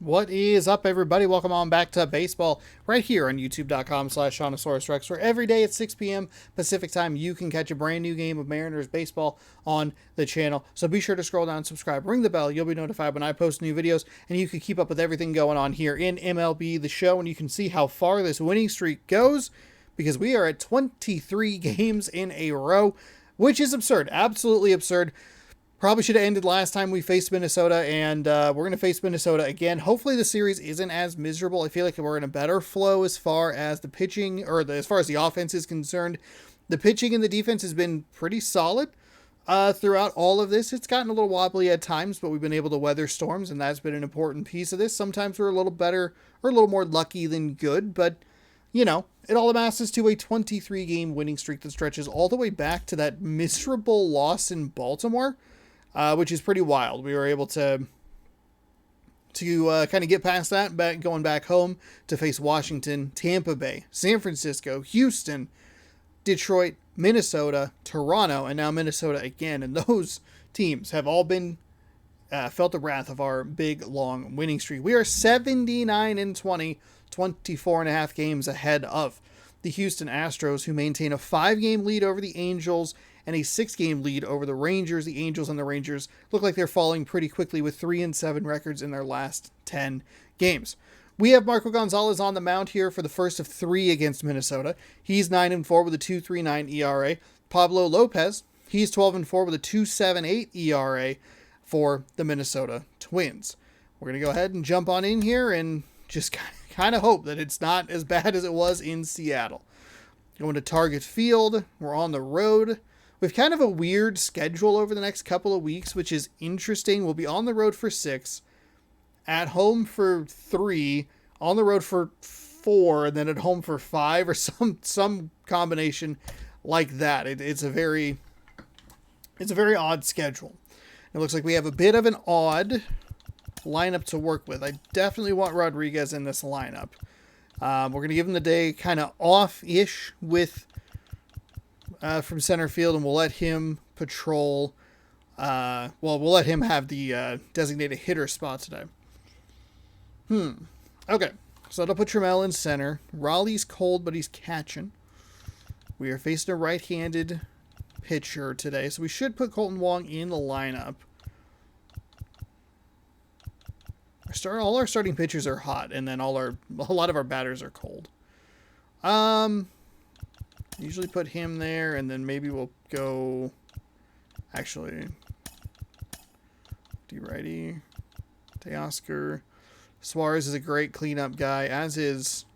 What is up, everybody? Welcome on back to baseball right here on youtube.com/ShaunosaurusRex, where every day at 6 p.m. Pacific time you can catch a brand new game of Mariners baseball on the channel. So be sure to scroll down, subscribe, ring the bell. You'll be notified when I post new videos, and you can keep up with everything going on here in MLB The Show, and you can see how far this winning streak goes because we are at 23 games in a row, which is absurd. Absolutely absurd. Probably should have ended last time we faced Minnesota, and we're going to face Minnesota again. Hopefully the series isn't as miserable. I feel like we're in a better flow as far as the pitching, or as far as the offense is concerned. The pitching and the defense has been pretty solid throughout all of this. It's gotten a little wobbly at times, but we've been able to weather storms, and that's been an important piece of this. Sometimes we're a little better or a little more lucky than good, but, you know, it all amasses to a 23-game winning streak that stretches all the way back to that miserable loss in Baltimore. Which is pretty wild. We were able to kind of get past that, going back home to face Washington, Tampa Bay, San Francisco, Houston, Detroit, Minnesota, Toronto, and now Minnesota again. And those teams have all been felt the wrath of our big, long winning streak. We are 79-20, 24.5 games ahead of the Houston Astros, who maintain a 5-game lead over the Angels and a 6-game lead over the Rangers. The Angels and the Rangers look like they're falling pretty quickly with 3-7 records in their last 10 games. We have Marco Gonzalez on the mound here for the first of 3 against Minnesota. He's 9-4 with a 2.39 ERA. Pablo Lopez, he's 12-4 with a 2.78 ERA for the Minnesota Twins. We're going to go ahead and jump on in here and just kind of hope that it's not as bad as it was in Seattle. Going to Target Field. We're on the road. We have kind of a weird schedule over the next couple of weeks, which is interesting. We'll be on the road for 6, at home for 3, on the road for 4, and then at home for 5, or some combination like that. It's a very odd schedule. It looks like we have a bit of an odd lineup to work with. I definitely want Rodriguez in this lineup. We're going to give him the day kind of off-ish with from center field, and we'll let him patrol. We'll let him have the designated hitter spot today. Okay, so that'll put Trammell in center. Raleigh's cold, but he's catching. We are facing a right-handed pitcher today, so we should put Colton Wong in the lineup. All our starting pitchers are hot, and then a lot of our batters are cold. Usually put him there, and then maybe we'll go. Actually, D-righty, Teoscar. Suarez is a great cleanup guy, as is.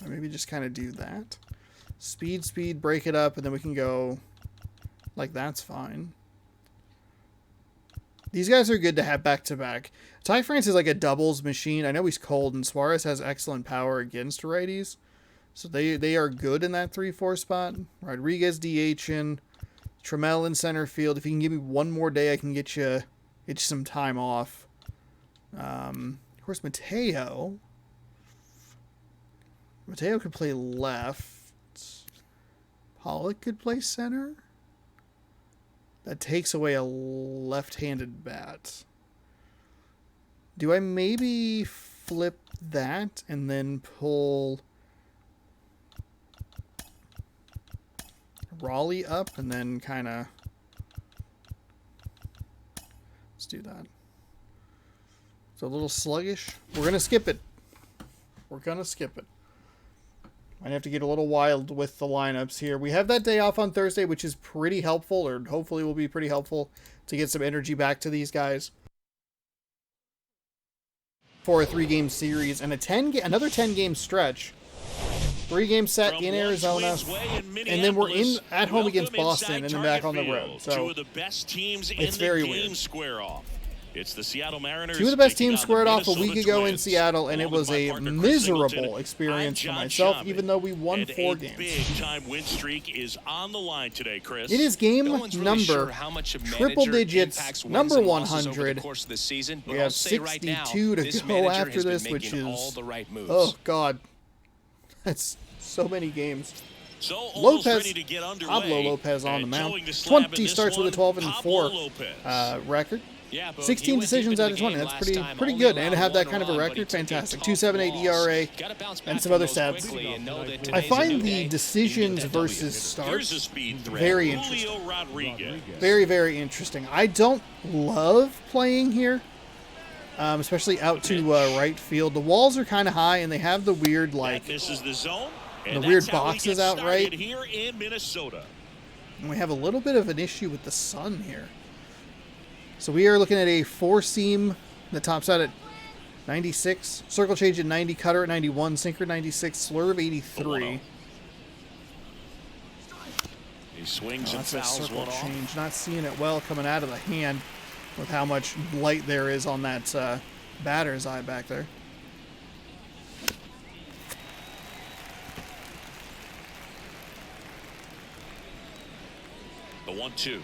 Maybe just kind of do that. Speed, break it up, and then we can go. Like, that's fine. These guys are good to have back-to-back. Ty France is like a doubles machine. I know he's cold, and Suarez has excellent power against righties. So they are good in that 3-4 spot. Rodriguez DH in. Trammell in center field. If you can give me one more day, I can get you some time off. Of course, Mateo could play left. Pollock could play center. That takes away a left-handed bat. Do I maybe flip that and then pull Raleigh up and then kind of... Let's do that. It's a little sluggish. We're going to skip it. Might have to get a little wild with the lineups here. We have that day off on Thursday, which is pretty helpful, or hopefully will be pretty helpful to get some energy back to these guys for a 3-game series and another 10-game stretch. 3-game set in Arizona, and then we're at home against Boston, and then back on the road. So it's very weird. It's the Seattle Mariners. 2 of the best teams squared off a week ago in Seattle, and it was a miserable experience for myself, even though we won 4 games. Big-time win streak is on the line today, Chris. It is game number triple digits, number 100. We have 62 to go after this, which is, oh God, that's so many games. So almost Lopez, ready to get underway. Pablo Lopez on the And mound. going to slab in 20 this starts with a one, 12-4 Pablo Lopez. record. Yeah, 16 decisions out of 20. That's pretty good. And to have that kind of a record, fantastic. 2.78 ERA and some other stats. I find the decisions versus starts very interesting. Very, very interesting. I don't love playing here, especially out to right field. The walls are kind of high, and they have the weird, like, the weird boxes out right. Here in Minnesota. And we have a little bit of an issue with the sun here. So we are looking at a 4-seam that tops out at 96. Circle change at 90, cutter at 91, sinker 96, slurve 83. He swings and That's a fouls circle one off. change. Not seeing it well coming out of the hand with how much light there is on that batter's eye back there. The 1-2.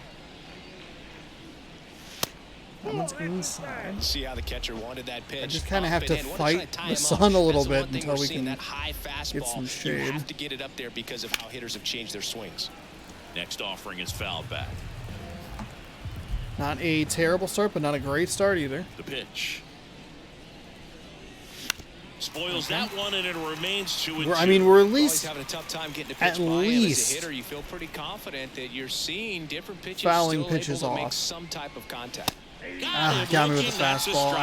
That one's inside. See how the catcher wanted that pitch. I just kind of have to Up and in. Wanna try fight tie the him sun a up. little That's the bit one thing until we're we seeing, can that high get some fastball. shade. You have to get it up there because of how hitters have changed their swings. Next offering is fouled back. Not a terrible start, but not a great start either. The pitch. Spoils that one, and it remains 2-2. I mean, we're at Always least having a tough time getting a at pitch by him. As least a hitter, you feel pretty confident that you're seeing different pitches fouling still pitches able to off. make some type of contact. got me with the fastball.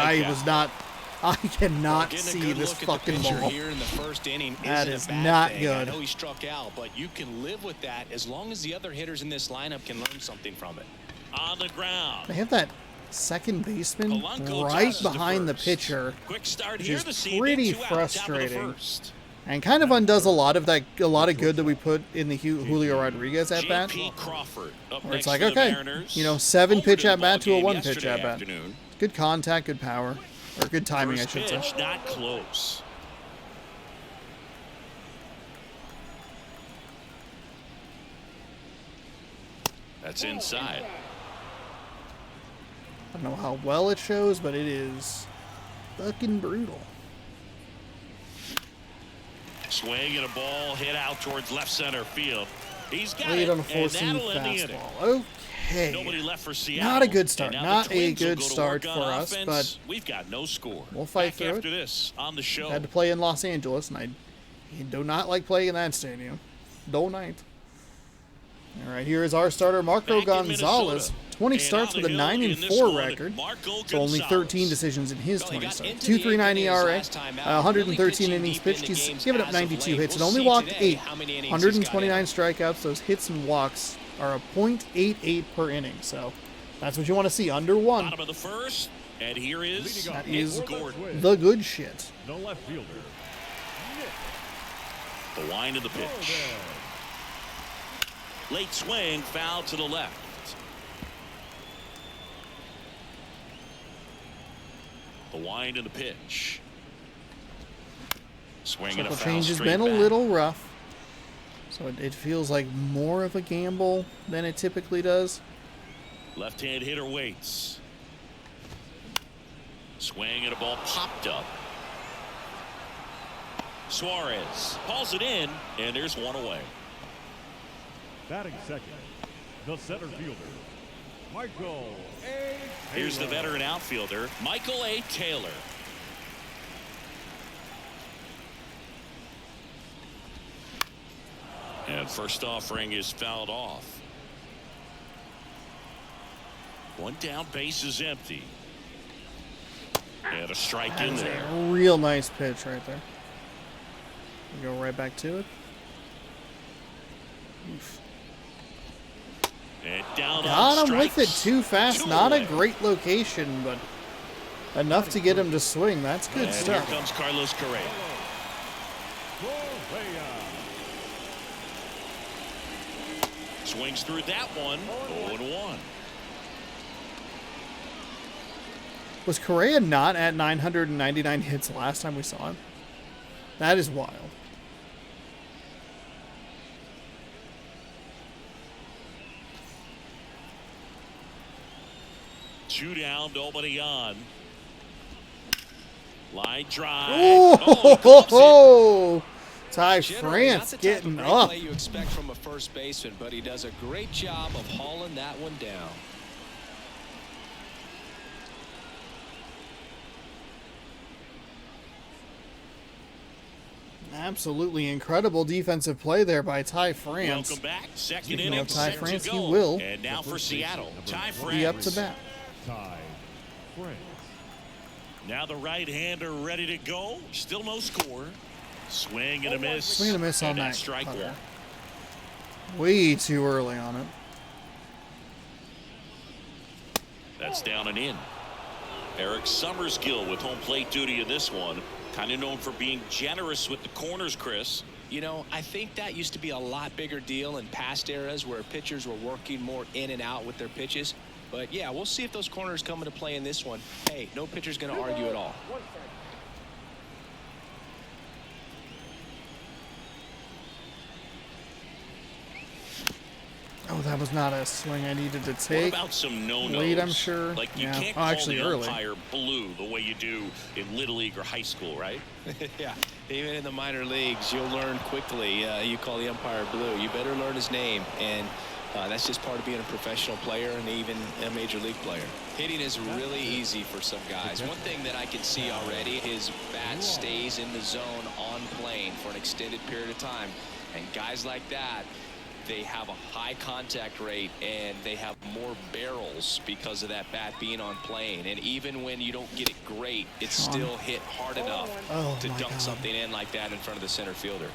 I cannot see this fucking ball. Here in the first inning That isn't is a bad not thing. good. I know he struck out, but you can live with that as long as the other hitters in this lineup can learn something from it. On the ground. They have that second baseman Polanco right tosses to behind the first. pitcher, Quick start which here is this evening, pretty 2 out, top of the frustrating. first. and kind of undoes a lot of good that we put in the Julio Rodriguez at bat. J.P. Crawford up Where it's next like, for the okay, Mariners. 7 Over pitch the at bat to a ballgame 1 pitch yesterday at bat. afternoon. Good contact, good power, or good timing, First I should pitch, say. not close. That's inside. I don't know how well it shows, but it is fucking brutal. Swing and a ball hit out towards left center field. He's got Lead it, on a and 4-seam that'll end the inning. fastball. Okay. Nobody left for Seattle. Not a good start. And now Not the a Twins will good go to start work for on us, offense. but we've got no score. we'll fight Back through after it. this on the show. Had to play in Los Angeles, and I do not like playing in that stadium. Don't night. All right, here is our starter, Marco Back in Gonzalez. Minnesota. 20 And starts on with a the hill in this 9-4 one, record. Marco So only Gonzalez. 13 decisions in his Well, he 20 got starts. into the 2.39 innings ERA, last time out. 113 Really innings pitching pitched. deep in He's the games given up as of 92 late. hits and We'll only see walked today 8. how many innings he's got in. 129 strikeouts. Those hits and walks are a .88 per inning. So that's what you want to see, under 1. Bottom of the first, and here is That is Gordon. the good shit. The left fielder. The wind of the pitch. Late swing, foul to the left. The wind of the pitch. Swing and a Circle foul change has straight been a back. little rough. So it feels like more of a gamble than it typically does. Left-hand hitter waits. Swing and a ball popped up. Suarez hauls it in, and there's one away. Batting second, the center fielder, Michael A. Here's the Taylor. veteran outfielder, Michael A. Taylor. And first offering is fouled off. One down, base is empty. And a strike That in is there. a real nice pitch right there. We go right back to it. Oof. And down on Got him with it strikes. too fast. Two Not a away. great location, but enough to get him to swing. That's good And stuff. here comes Carlos Correa. Correa. Swings through that one. 0-1. Was Correa not at 999 hits last time we saw him? That is wild. Two down, nobody on. Line drive. Oh, he gloves it. Ty Generally, not France the type of getting great up. play you expect from a first baseman, but he does a great job of hauling that one down. Absolutely incredible defensive play there by Ty France. Welcome back. Second Speaking inning of Ty set France, to he go. will And now for Seattle, Ty be up to France. bat. Ty France. Now the right-hander ready to go. Still no score. Swing and a miss. Swing and a miss on And that strike cutter. one. Way too early on it. That's down and in. Eric Summerskill with home plate duty in this one. Kind of known for being generous with the corners, Chris. You know, I think that used to be a lot bigger deal in past eras where pitchers were working more in and out with their pitches. But yeah, we'll see if those corners come into play in this one. Hey, no pitcher's going to argue at all. Oh, that was not a swing I needed to What take. about some no-nos? Late, I'm sure. Like you Yeah. can't Oh, call actually, the early. umpire blue the way you do in Little League or high school, right? Yeah, even in the minor leagues, you'll learn quickly. You call the umpire blue. You better learn his name, and that's just part of being a professional player and even a major league player. Hitting is really easy for some guys. One thing that I can see already, his bat stays in the zone on plane for an extended period of time, and guys like that, they have a high contact rate and they have more barrels because of that bat being on plane. And even when you don't get it great, it's still hit hard enough to my dunk God. something in like that in front of the center fielder.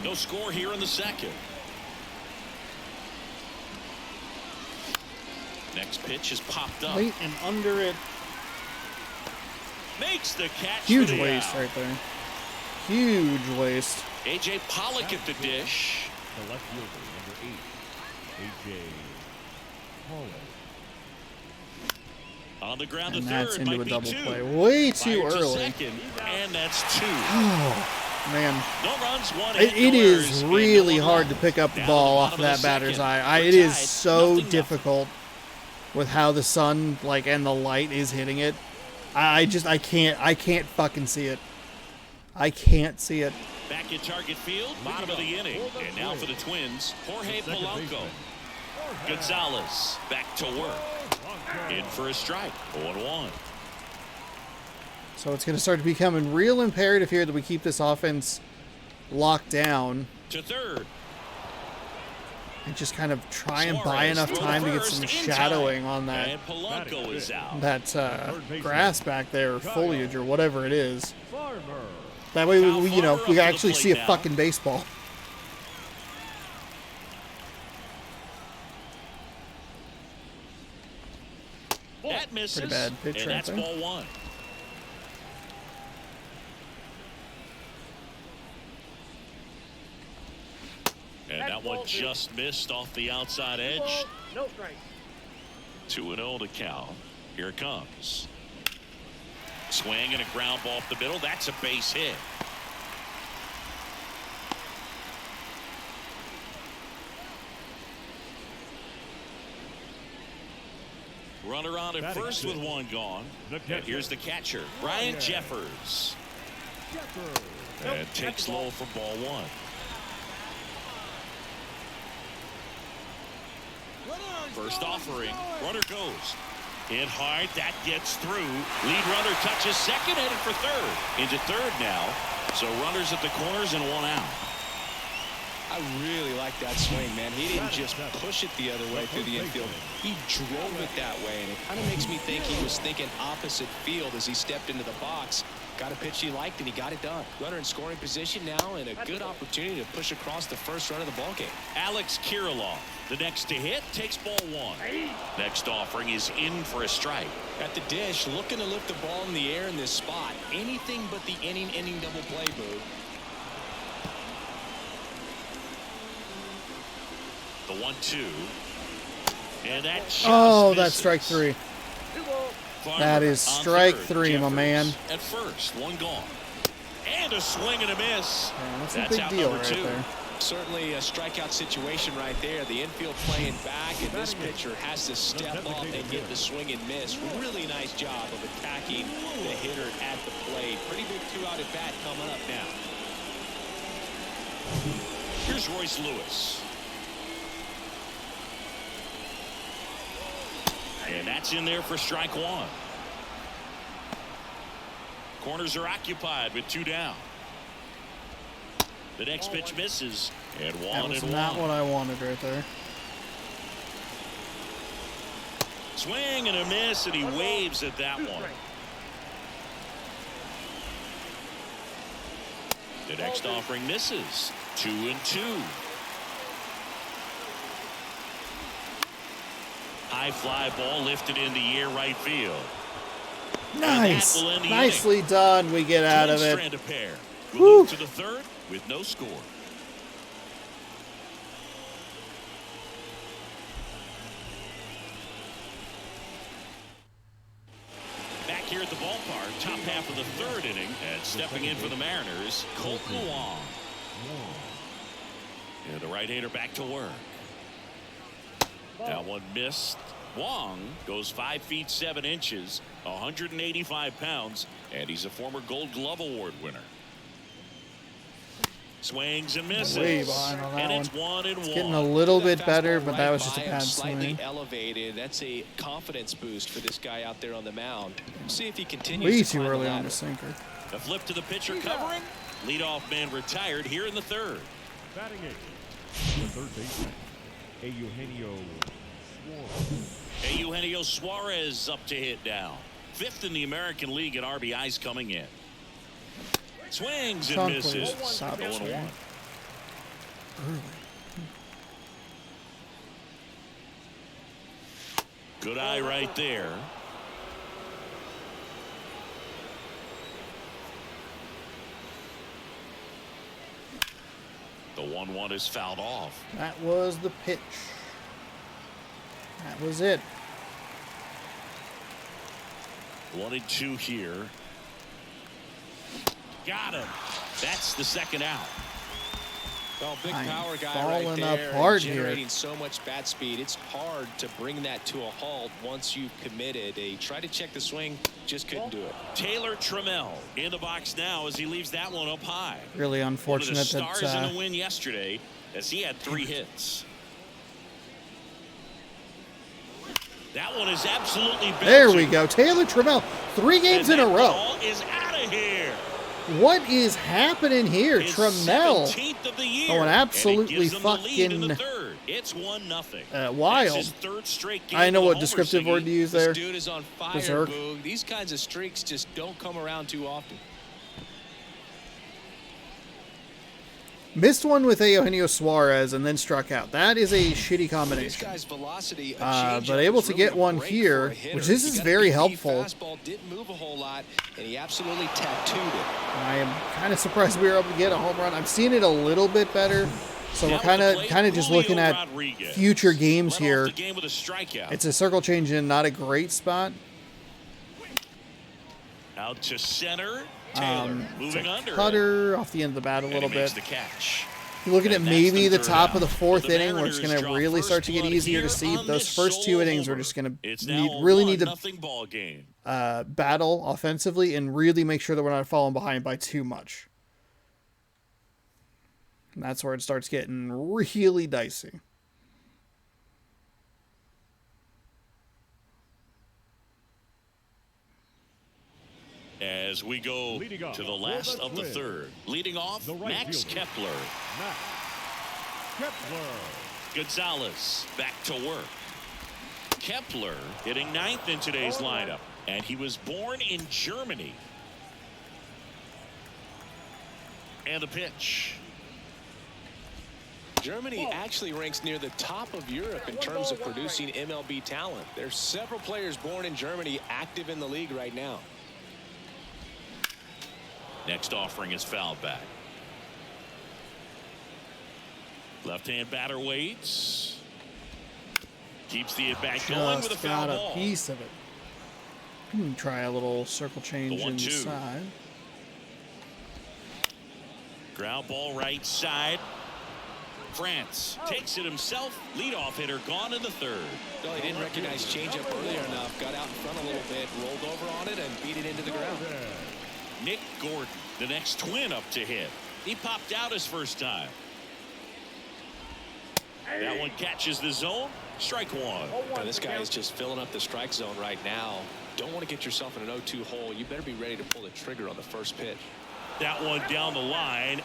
No score here in the second. Next pitch is popped up. Late and under it. Makes the catch. Huge for the waste out. right there. Huge waste. A.J. Pollock at the dish. The left fielder, number 8, A.J. Pollock. On the ground And to that's third. into Might a be double two. play. Way too Fired to early. second, and that's two. Oh, man. No runs, one It hit, no is errors, and really no hard to runs. pick up the Down ball the off bottom of of that the batter's second. eye. We're It is tied, so 0-0. difficult with how the sun and the light is hitting it. I can't fucking see it. I can't see it. Back at target field, bottom of the inning. And now for the Twins, Jorge Second Polanco. baseman. Gonzalez back to work. In for a strike. 0-1. So it's going to start becoming real imperative here that we keep this offense locked down To third. and just kind of try and buy Suarez enough throw time to get first some in shadowing time. on that And Polanco is out. grass back there, or foliage or whatever it is. Farmer. That way Kyle we Farmer up to the actually see a plate now. fucking baseball. That misses. Pretty bad pitch and right that's there. ball one. And that one just missed off the outside edge. No strike. 2-0 to count. Here it comes. Swing and a ground ball up the middle. That's a base hit. Runner on at Batting first with sixth. one gone. The And catcher. here's the catcher, Brian Jeffers. And takes low for ball one. First offering. Runner goes. Hit hard. That gets through. Lead runner touches second, headed for third. Into third now. So runners at the corners and one out. I really like that swing, man. He didn't just push it the other way through the infield. He drove it that way, and it kind of makes me think he was thinking opposite field as he stepped into the box. Got a pitch he liked, and he got it done. Runner in scoring position now, and a good opportunity to push across the first run of the ballgame. Alex Kirilloff, the next to hit, takes ball one. Next offering is in for a strike. At the dish, looking to lift the ball in the air in this spot. Anything but the inning double play, Boo. The 1-2. And that just Oh, that's misses. strike three. Farmer That is on strike third. three, my Jeffers man. At first, one gone. And a swing and a miss. Yeah, that's a That's big out deal number right two. there. Certainly a strikeout situation right there. The infield playing back, and this pitcher has to step up and get the swing and miss. Really nice job of attacking the hitter at the plate. Pretty big 2-out at bat coming up now. Here's Royce Lewis. And that's in there for strike one. Corners are occupied with 2 down. The next pitch misses, and 1-1. That was not what I wanted right there. Swing and a miss, and he waves at that one. The next offering misses. 2-2. High fly ball lifted in the air right field. Nice. Nicely done. We get out of it. Strand a pair. We'll move to the third with no score. Back here at the ballpark, top half of the third inning, and stepping in for the Mariners, Colton Wong. And the right-hander back to work. That one missed. Wong goes 5 feet 7 inches, 185 pounds, and he's a former Gold Glove Award winner. Swings and misses. Way behind on that and it's one. 1-1. It's getting a little bit better, but that Right was just a by him, bad slightly swing. elevated. That's a confidence boost for this guy out there on the mound. See if he Way continues to too climb early the on ladder. the sinker. A flip to the pitcher covering. Leadoff man retired here in the third. Batting eighth, the third baseman, Eugenio Suarez. Eugenio Suarez up to hit now. 5th in the American League in RBIs coming in. Swings and Strong misses. plays. Stop it. 0-1. Early. Good eye right there. The 1-1 is fouled off. That was the pitch. That was it. 1-2 here. Got him. That's the second out. Well, big I am power guy falling right there, apart here. generating so much bat speed. It's hard to bring that to a halt once you've committed. They tried to check the swing, just couldn't do it. Taylor Trammell in the box now as he leaves that one up high. Really One of the unfortunate stars that in the win yesterday as he had 3 hits. That one is absolutely there we belching. go. Taylor Trammell, 3 games in And a that row. ball is out of here. What is happening here? His Trammell 17th of the year. going absolutely and it gives them the lead in the fucking, third. It's 1-0. wild. That's his 3rd straight game I know with a what homer, descriptive Siggy. word to use there. This dude is on fire, Berserk. Boog. These kinds of streaks just don't come around too often. Missed one with Eugenio Suarez and then struck out. That is a shitty This combination. guy's velocity, a But changeup able is to really get a one break here, for a hitter. which this He is got a very deep helpful. Fastball didn't move a whole lot, and he absolutely tattooed it. I am kind of surprised we were able to get a home run. I'm seeing it a little bit better. So we're Now kind at the of plate, just Julio looking at Rodriguez. future games Led off here. the game with a strikeout. It's a circle change in not a great spot. Out to center. Taylor moving under. Cutter off the end of the bat a And little he makes bit. the catch. You're looking at And that's maybe the third top out. of the 4th The inning where it's Mariners going to draw really first start to get blood easier to here see. on Those this first 2 solo innings are homer. just going It's to now really a need to 1-0 ball game. battle offensively and really make sure that we're not falling behind by too much. And that's where it starts getting really dicey. As we go Leading off to the for last the of the Twins, third. Leading off, the right Max fielder. Kepler. Max Kepler. Gonzalez back to work. Kepler hitting 9th in today's lineup. And he was born in Germany. And the pitch. Germany actually ranks near the top of Europe in terms of producing MLB talent. There's several players born in Germany active in the league right now. Next offering is fouled back. Left-hand batter waits. Keeps the at-bat going with a Just foul got a ball. piece of it. Try a little circle change 1-2. inside. Ground ball right side. France takes it himself. Leadoff hitter gone in the third. No, he didn't recognize changeup earlier enough. Got out in front a little bit, rolled over on it, and beat it into the ground. Nick Gordon, the next Twin up to hit. He popped out his first time. That one catches the zone. Strike one. Now, this guy is just filling up the strike zone right now. Don't want to get yourself in an 0-2 hole. You better be ready to pull the trigger on the first pitch. That one down the line.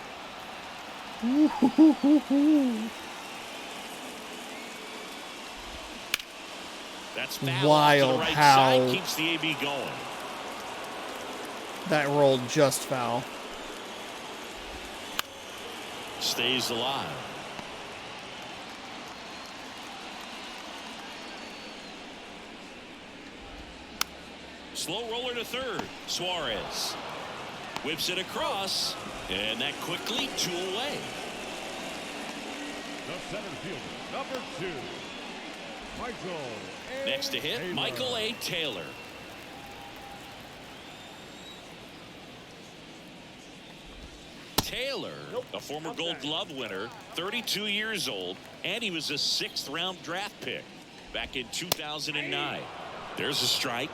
That's foul Wild to the right how side. Keeps the AB going. that rolled just foul. Stays alive. Slow roller to third. Suarez whips it across, and that quickly 2 away. The center fielder, number 2, Michael A. Next to hit, Taylor. Michael A. Taylor. Taylor, a former Gold Glove winner, 32 years old, and he was a 6th-round draft pick back in 2009. There's a strike.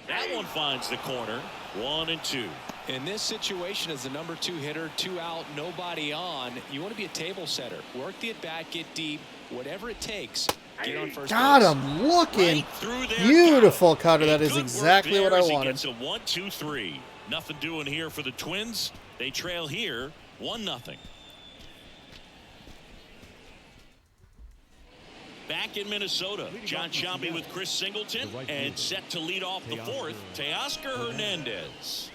That one finds the corner. 1-2. In this situation, as the number 2 hitter, 2 out, nobody on, you want to be a table setter. Work the at bat, get deep, whatever it takes. Get on first Got base. him looking. Right through their Beautiful count. cutter. That And is good work exactly there what I as he wanted. gets a 1-2-3. Nothing doing here for the Twins. They trail here 1-0. Back in Minnesota, John Sciambi with Chris Singleton, and set to lead off the 4th, Teoscar Hernandez.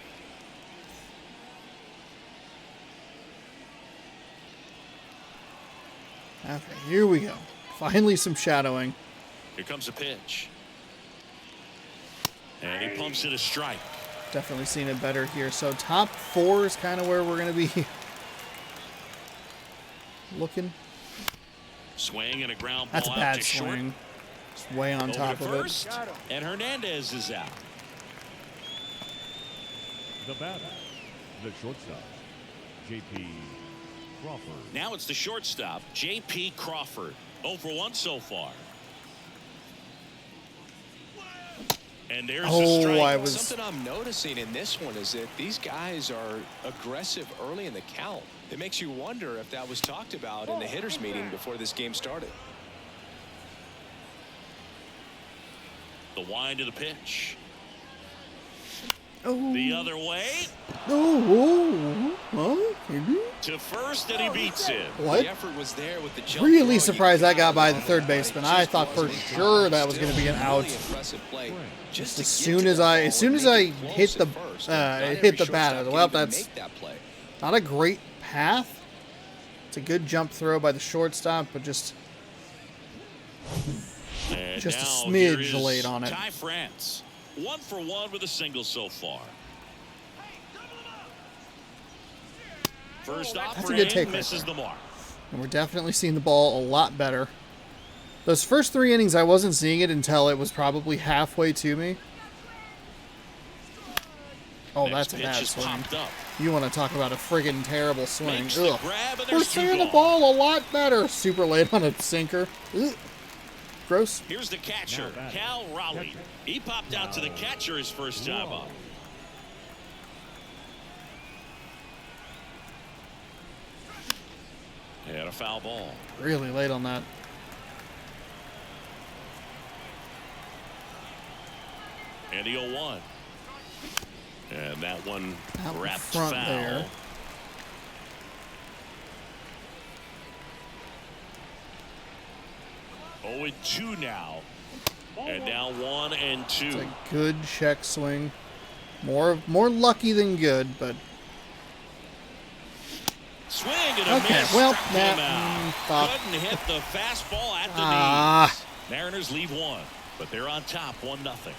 Okay, here we go. Finally some shadowing. Here comes a pitch. And he pumps it a strike. Definitely seen it better here. So top 4 is kind of where we're going to be looking. Swing and a ground ball That's a out bad to short. swing. It's way on Over top to of it. first, and Hernandez is out. The batter, the shortstop, J.P. Crawford. Now it's the shortstop, J.P. Crawford. 0 for 1 so far. And there's the strike. I was... Something I'm noticing in this one is that these guys are aggressive early in the count. It makes you wonder if that was talked about in the hitters meeting before this game started. The wind of the pitch. Oh. The other way to first, and he beats it. What? The effort was there with the jump Really throw. surprised You I got by the gotta third love it. baseman. It I just thought for wasn't sure good. that was going to be an Still out. really impressive play. Just As to soon get as to the I ball as soon and as make I it close hit the at first. Not hit every the batter. shortstop Well, can even that's make that play. not a great path. It's a good jump throw by the shortstop, but just And Just a now smidge here is late on it. Ty France, 1 for 1 with a single so far. First a offering good take right misses there. the mark. and we're definitely seeing the ball a lot better. Those first 3 innings, I wasn't seeing it until it was probably halfway to me. Oh, Next that's a pitch bad is swing. popped up. You want to talk about a friggin' terrible swing. Makes the Ugh. grab, and We're there's 2 seeing the gone. ball a lot better. Super late on a sinker. Ugh. Gross. Here's the catcher, Now batting. Cal Raleigh. He popped out to the catcher his first time up. And a foul ball. Really late on that. And the 0-1. And that one Out in wrapped front foul. there. Oh, and 2 now. And now 1 and 2. It's a good check swing. More lucky than good, but Swing and a okay. miss. Well, Struck him that out. Couldn't hit the fastball at the knees. Mariners leave 1, but they're on top 1-0.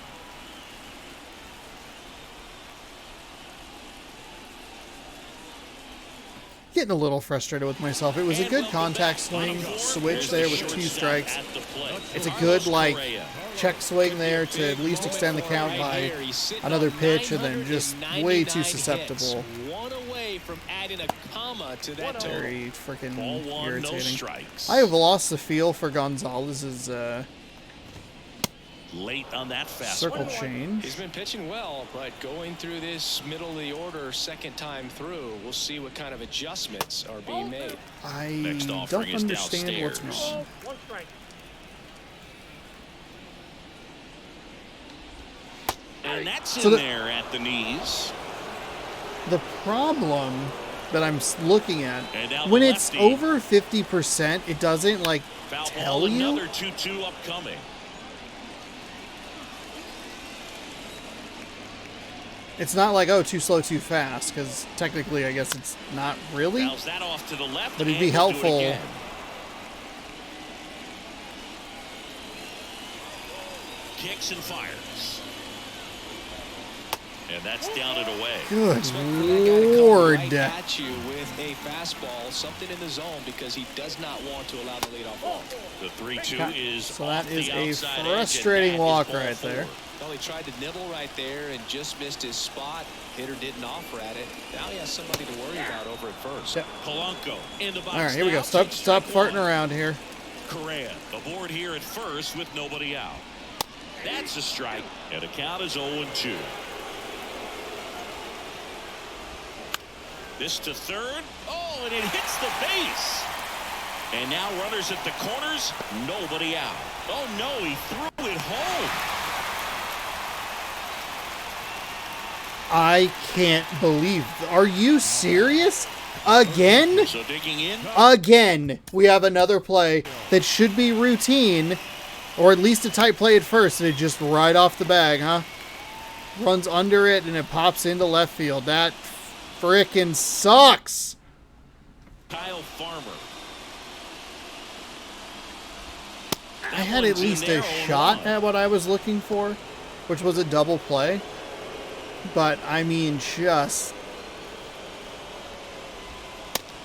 getting a little frustrated with myself. It was a good contact swing switch there with 2 strikes. It's a good, like, check swing there to at least extend the count by another pitch, and then just way too susceptible. One away from adding a comma to that total. Very freaking Ball 1, no irritating. strikes. I have lost the feel for Gonzalez's Late on that fastball. circle change. He's been pitching well, but going through this middle of the order second time through, we'll see what kind of adjustments are being made. I Next don't offering is understand what's downstairs. wrong. And that's So in there at the knees. The problem that I'm looking at, And now when the it's lefty. over 50%, it doesn't, like, Foul ball, tell you. another 2-2 upcoming. It's not like, oh, too slow, too fast, because technically, I guess it's not really. Fouls that off to the left. But it'd be and he'll do it helpful. again. Kicks and fires. And that's down and away. Good Expect for that guy to come Lord. right at you with a fastball, something in the zone, because he does not want to allow the leadoff walk. The 3-2 is So off that is the a outside edge, and frustrating that is walk ball right 4. there. Well, he tried to nibble right there and just missed his spot. Hitter didn't offer at it. Now he has somebody to worry about over at first. Yep. Polanco in the box. All right, here we go. now, Stop takes strike farting 1. around here. Correa aboard here at first with nobody out. That's a strike, and the count is 0-2. This to third. Oh, and it hits the base. And now runners at the corners, nobody out. Oh, no, he threw it home. I can't believe. Are you serious? Again? So digging in. Again, we have another play that should be routine, or at least a tight play at first, and it just right off the bag, huh? Runs under it, and it pops into left field. That frickin' sucks. Kyle Farmer. I had at least a shot at what I was looking for, which was a double play. But, I mean, just...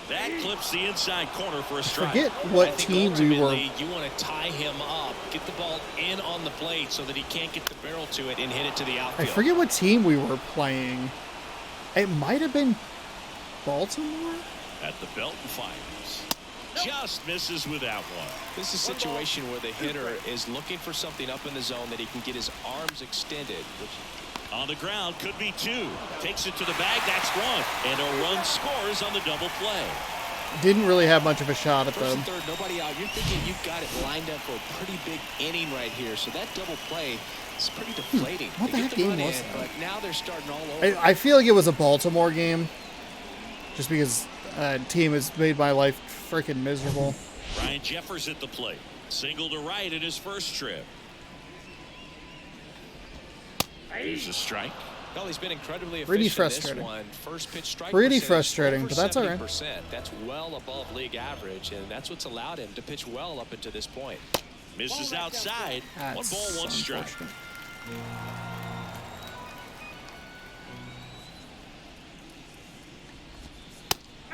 That clips the inside corner for a strike. Forget what team we were... Ultimately, you want to tie him up, get the ball in on the plate so that he can't get the barrel to it and hit it to the I outfield. forget what team we were playing. It might have been Baltimore? At the belt and fires. Just misses with that one. This is a situation where the hitter is looking for something up in the zone that he can get his arms extended. On the ground, could be 2. Takes it to the bag, that's 1. And a run scores on the double play. Didn't really have much of a shot at First them. and third, nobody out. You're thinking you've got it lined up for a pretty big inning right here. So that double play is pretty deflating. What They the get heck the game run was in, that? But now they're starting all over. I feel like it was a Baltimore game. Just because team has made my life freaking miserable. Ryan Jeffers at the plate. Single to right in his first trip. Here's a strike. Well, he's been incredibly Pretty efficient in this frustrating. one. First pitch strike Pretty percentage frustrating, over but that's all right. 70%. That's well above league average, and that's what's allowed him to pitch well up until this point. Misses outside. That's 1 ball, 1 strike. unfortunate.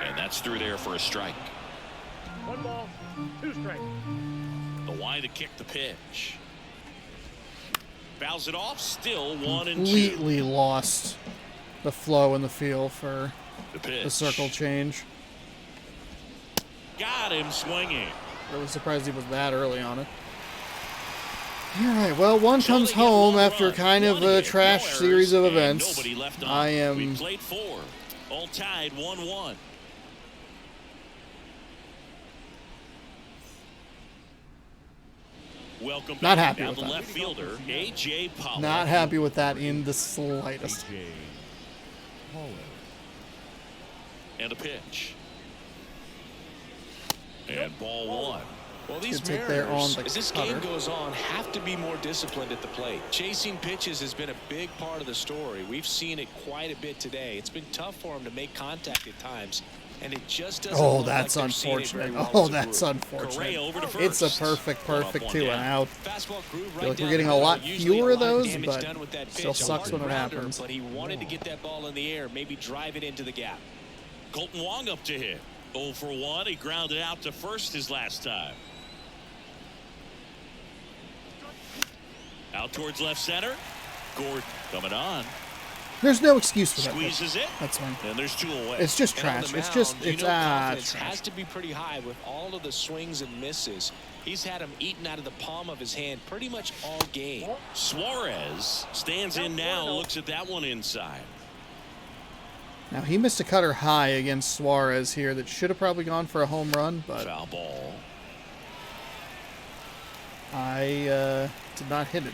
And that's through there for a strike. 1 ball, 2 strikes. The wide to kick the pitch. Fouls it off. Still 1-2. Completely lost the flow in the feel for The pitch. the circle change. Got him swinging. Really surprised he was that early on it. Alright, well, one So comes they get home 1 after run, kind of 1 a hit, trash no series of errors, and events. nobody left on. I We am played 4. All tied 1-1. Welcome Not back. happy Now with the that. left fielder, A.J. Pollock. not happy with that in the slightest. AJ Pollock. And a pitch. And ball 1. Well, these Good take there Mariners, on the as this cutter. game goes on, have to be more disciplined at the plate. Chasing pitches has been a big part of the story. We've seen it quite a bit today. It's been tough for them to make contact at times, and it just doesn't Oh, look that's like they're seeing it very unfortunate. well Oh, as a that's group. unfortunate. Correa over to It's a first. perfect One up, 2 1 and down. out. Fastball grew right Feel like we're down getting the a lot middle. Usually fewer of lot those, damage but done with that still pitch. A sucks hard when it grounder, happens. But he wanted to get that ball in the air, maybe drive it into the gap. Colton Wong up to hit. 0 for 1. He grounded out to first his last time. Out towards left center. Gordon coming on. There's no excuse for that. Squeezes it. That's fine. And there's 2 away. It's just And on trash. the It's mound, just, you it's, know confidence trash. has to be pretty high with all of the swings and misses. He's had him eaten out of the palm of his hand pretty much all game. Suarez stands in now, looks at that one inside. Now, he missed a cutter high against Suarez here that should have probably gone for a home run, but Foul ball. I did not hit it.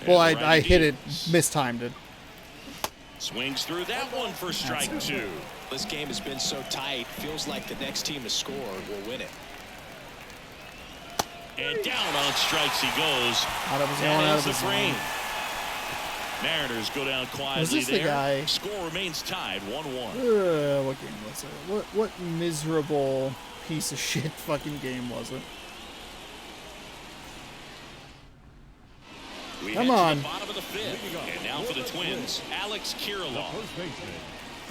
And Well, the I righty hit it, deals. mistimed it. Swings through that one for strike 2. This game has been so tight. Feels like the next team to score will win it. And down on strikes he goes. Thought it was going That out is of the his frame. zone. Mariners go down quietly Was this the there. guy? Score remains tied 1-1. What game was it? What miserable piece of shit fucking game was it? We Come head on. to the bottom of the 5th. And now for the Twins, Alex The Kirilloff. first baseman,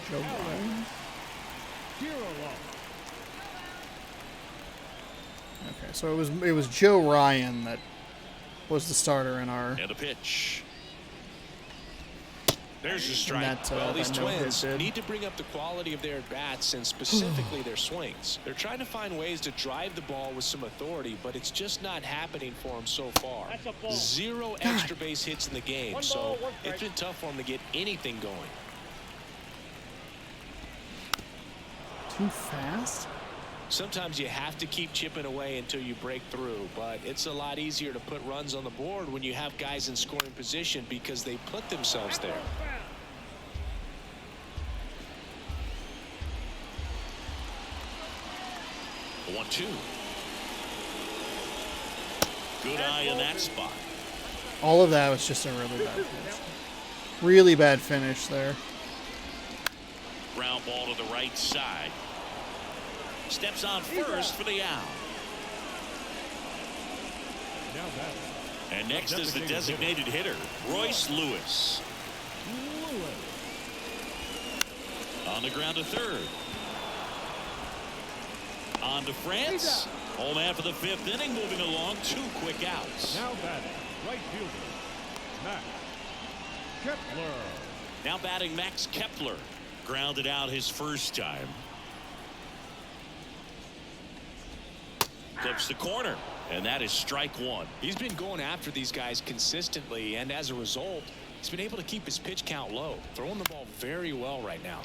Joe Ryan? Kirilloff. Okay, so it was Joe Ryan that was the starter in our And a pitch. There's a in strike. that, Well, these that no-hit Twins bid. need to bring up the quality of their bats and specifically their swings. They're trying to find ways to drive the ball with some authority, but it's just not happening for them so far. That's a ball. 0 extra base hits in the game, One so ball, one strike. it's been tough for them to get anything going. Too fast? Sometimes you have to keep chipping away until you break through, but it's a lot easier to put runs on the board when you have guys in scoring position because they put themselves there. 1-2. Good eye in that spot. All of that was just a really bad finish. Really bad finish there. Ground ball to the right side. Steps on first for the out. Now batting. And next is the designated hitter, Royce Lewis. Lewis. On the ground to third. On to France. Home man for the 5th inning, moving along. 2 quick outs. Now batting. Right fielder, Max Kepler. Now batting Max Kepler. Grounded out his first time. Clips the corner. And that is strike 1. He's been going after these guys consistently, and as a result, he's been able to keep his pitch count low, throwing the ball very well right now.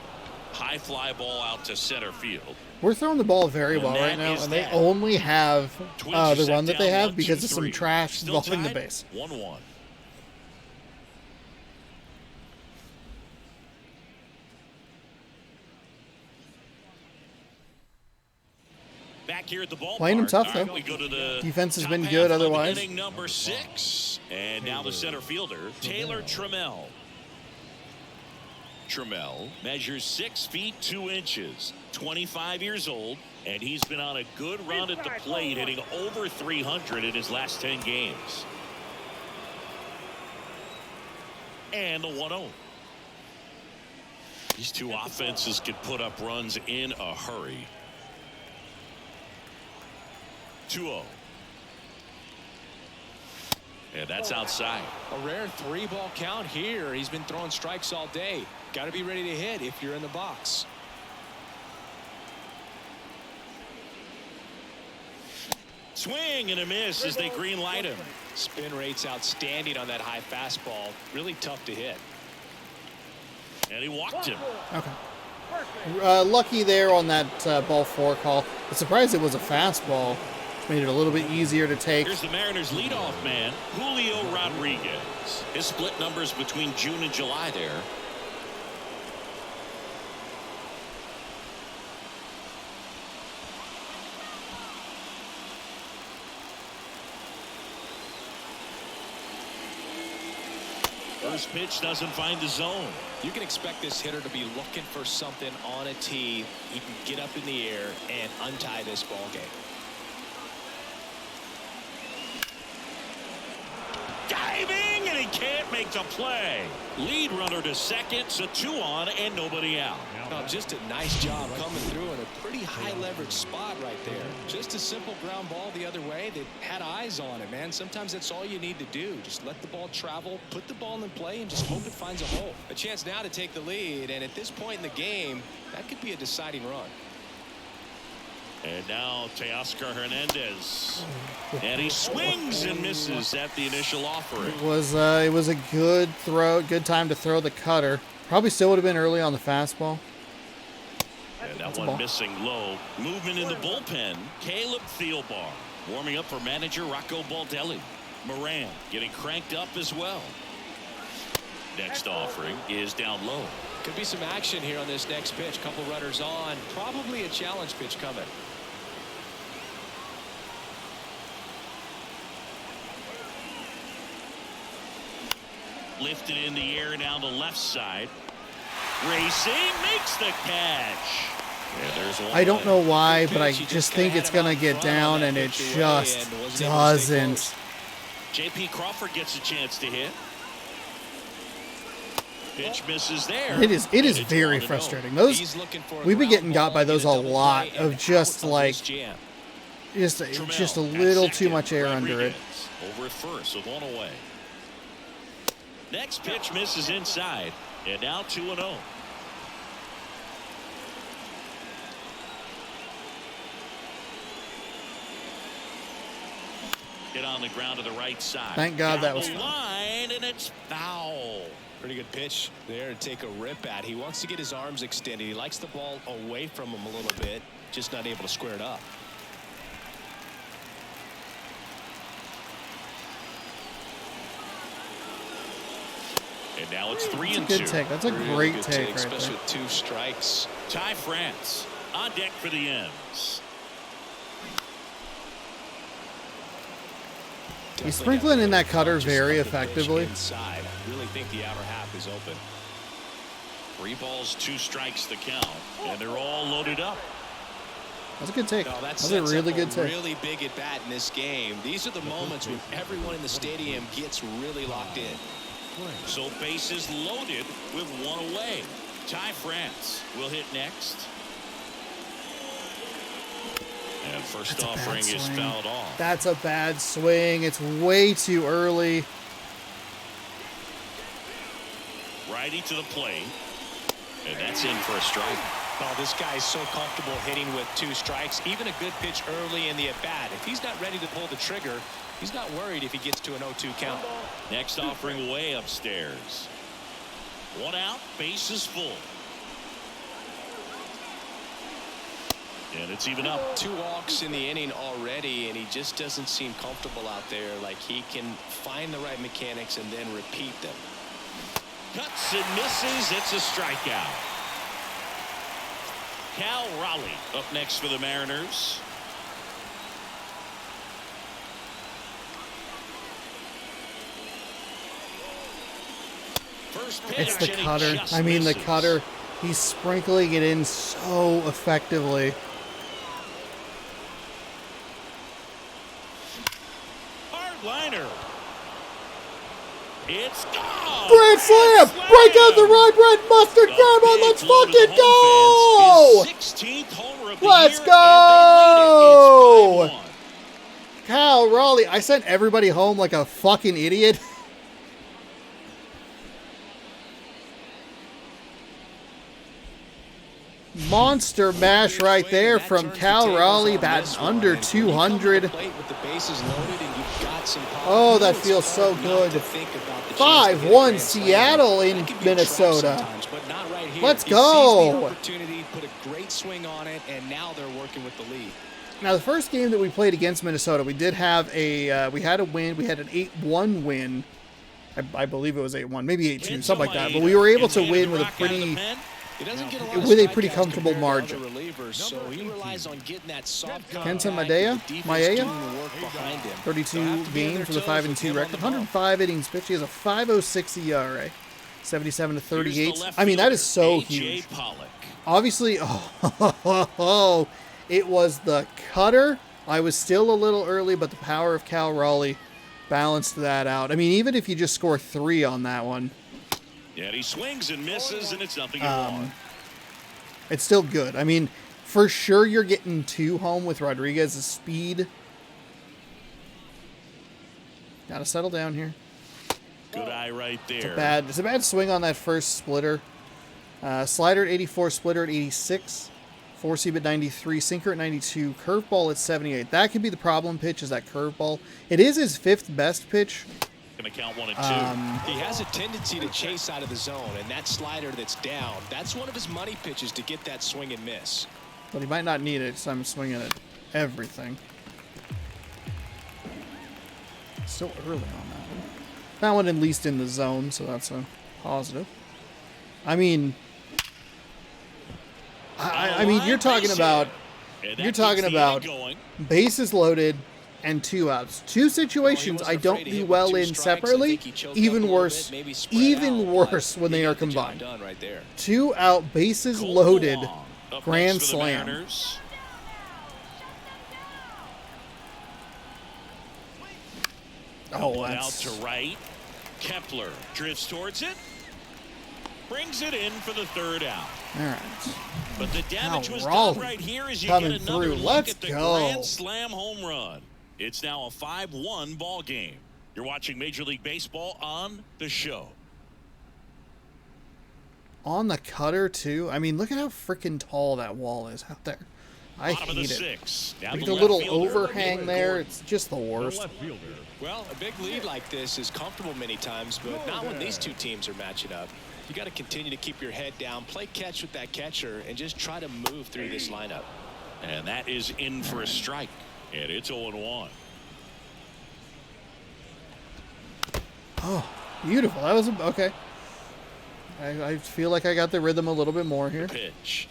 High fly ball out to center field. We're throwing the ball very And well right that now, is and they that. only have Twins are the set run that they down have 1, because 2, of some 3. trash Still involving the tied? base. 1-1. Back here at the ballpark. Playing him tough, All right, though. we go to the Defense has top been half good of otherwise. Inning number 6. And now the center fielder, Taylor Trammell. Trammell measures 6 feet 2 inches, 25 years old, and he's been on a good run at the plate, hitting over 300 in his last 10 games. And the 1-0. These two offenses can put up runs in a hurry. 2-0. And that's outside. A rare 3-ball count here. He's been throwing strikes all day. Got to be ready to hit if you're in the box. Swing and a miss as they green light him. Spin rate's outstanding on that high fastball. Really tough to hit. And he walked him. Okay. Lucky there on that ball 4 call. I'm surprised it was a fastball. Made it a little bit easier to take. Here's the Mariners leadoff man, Julio Rodriguez. His split numbers between June and July there. First pitch doesn't find the zone. You can expect this hitter to be looking for something on a tee. He can get up in the air and untie this ball game. Diving, and he can't make the play. Lead runner to second, so 2 on and nobody out. Oh, just a nice job coming through in a pretty high leverage spot right there. Just a simple ground ball the other way that had eyes on it, man. Sometimes that's all you need to do. Just let the ball travel, put the ball in play, and just hope it finds a hole. A chance now to take the lead, and at this point in the game, that could be a deciding run. And now Teoscar Hernandez. And he swings and misses at the initial offering. It was a good throw, good time to throw the cutter. Probably still would have been early on the fastball. And that one missing low. Movement in the bullpen. Caleb Thielbar warming up for manager Rocco Baldelli. Moran getting cranked up as well. Next offering is down low. Could be some action here on this next pitch. Couple runners on. Probably a challenge pitch coming. Lifted in the air down the left side. Racing makes the catch. Yeah, there's one. I don't know why, but I just think it's going to get down, and it just doesn't. J.P. Crawford gets a chance to hit. Pitch misses there. It is very frustrating. Those we've been getting got by those a lot of just like just a little too much air under it. Over at first with 1 away. Next pitch misses inside, and now 2-0. Hit on the ground to the right side. Thank God that was foul. Line, and it's foul. Pretty good pitch there to take a rip at. He wants to get his arms extended. He likes the ball away from him a little bit, just not able to square it up. And now it's 3-2. That's a good take. That's a great take right especially there. with 2 strikes. Ty France on deck for the ends. He's sprinkling in that cutter very effectively. Inside. Really think the outer half is open. 3 balls, 2 strikes the count, and they're all loaded up. That's a good take. No, That's a really good take. Really big at bat in this game. These are the moments when everyone in the stadium gets really locked in. So bases loaded with 1 away. Ty France will hit next. And first offering is fouled off. That's a bad swing. It's way too early. Righty to the plate. And that's in for a strike. Oh, this guy is so comfortable hitting with 2 strikes. Even a good pitch early in the at-bat. If he's not ready to pull the trigger, he's not worried if he gets to an 0-2 count. Next offering way upstairs. 1 out, bases full. And it's even up. 2 walks in the inning already, and he just doesn't seem comfortable out there. Like he can find the right mechanics and then repeat them. Cuts and misses. It's a strikeout. Cal Raleigh up next for the Mariners. First pitch, It's the and he cutter. just I mean, the misses. cutter. He's sprinkling it in so effectively. Hard liner. It's gone. Grand slam! Break out the rye bread mustard grandma. Let's fucking go! 16th homer of the Let's year, go! and they lead it. It's 5-1. Cal Raleigh. I sent everybody home like a fucking idiot. Monster mash right there from Cal Raleigh, batting under 200. Oh, that feels so good. 5-1 Seattle in Minnesota. Let's go. Put a great swing on it, and now they're working with the lead. Now, the first game that we played against Minnesota, we did have we had a win. We had an 8-1 win. I believe it was 8-1, maybe 8-2, something like that. But we were able to win with a pretty comfortable margin. Kenta Maeda, 32 games with a 5-2 record, 105 innings pitched. He has a 5.06 ERA, 77 to 38. I mean, that is so huge. Obviously, it was the cutter. I was still a little early, but the power of Cal Raleigh balanced that out. I mean, even if you just score 3 on that one, Yeah, he swings and misses, and it's nothing at all. it's still good. I mean, for sure you're getting 2 home with Rodriguez's speed. Gotta settle down here. Good eye right there. It's a bad swing on that first splitter. Slider at 84, splitter at 86, 4-seam at 93, sinker at 92, curveball at 78. That could be the problem pitch, is that curveball. It is his 5th best pitch. Gonna count 1 and 2. He has a tendency to chase out of the zone, and that slider that's down, that's one of his money pitches to get that swing and miss. But he might not need it, so I'm swinging at everything. Still early on that one. That one at least in the zone, so that's a positive. I mean, I mean, you're talking about bases loaded and 2 outs. 2 situations I don't do well in separately. Even worse when they are combined. 2 out, bases loaded, grand slam. Oh, out to right. Kepler drifts towards it. Brings it in for the 3rd out. All right. But the damage was done right here as you get another look at the grand slam home run. It's now a 5-1 ball game. You're watching Major League Baseball on the show. On the cutter, too. I mean, look at how freaking tall that wall is out there. I hate it. Like the little overhang there, it's just the worst. Well, a big lead like this is comfortable many times, but not when these 2 teams are matching up. You got to continue to keep your head down, play catch with that catcher, and just try to move through this lineup. And that is in for a strike. And it's 0-1. Oh, beautiful. That was okay. I feel like I got the rhythm a little bit more here. Pitch.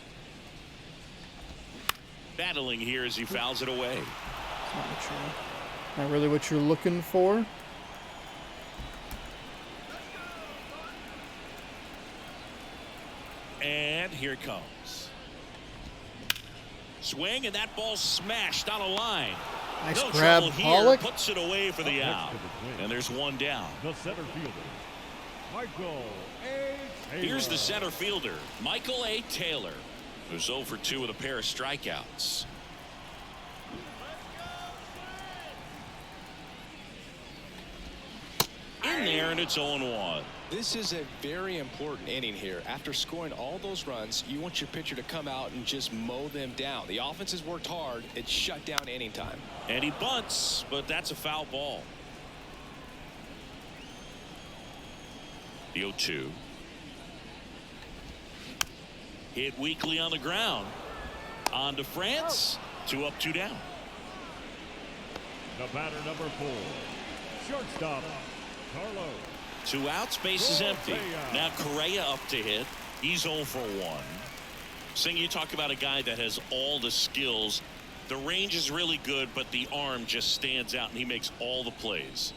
Battling here as he fouls it away. Not really what you're looking for. And here it comes. Swing, and that ball smashed on a line. Nice no grab, trouble here. Pollock. Puts it away for the out. And there's 1 down. The center fielder, Michael A. Taylor. Here's the center fielder, Michael A. Taylor, who's 0 for 2 with a pair of strikeouts. In there, and it's 0-1. This is a very important inning here. After scoring all those runs, you want your pitcher to come out and just mow them down. The offense has worked hard. It's shut down inning time. And he bunts, but that's a foul ball. The 0-2. Hit weakly on the ground. On to France. 2 up, 2 down. The batter, number 4, shortstop, Carlos. 2 outs, base is empty. Now Correa up to hit. He's 0 for 1. Sing, you talk about a guy that has all the skills. The range is really good, but the arm just stands out, and he makes all the plays.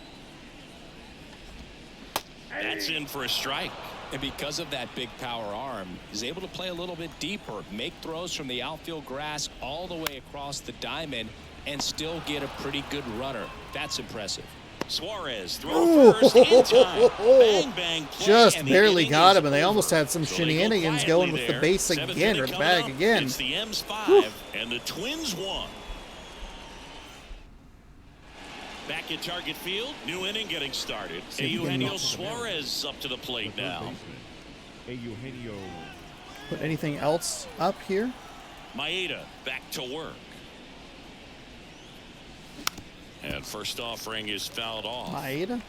That's in for a strike. And because of that big power arm, he's able to play a little bit deeper, make throws from the outfield grass all the way across the diamond, and still get a pretty good runner. That's impressive. Suarez throw first in time. Bang, bang, play, just barely got him, and they almost had some shenanigans going with the base again, or the bag again. It's the M's 5, and the Twins 1. Back at Target Field, new inning getting started. Eugenio Suarez up to the plate now. Eugenio. Put anything else up here? Maeda back to work. And first offering is fouled off. Maeda?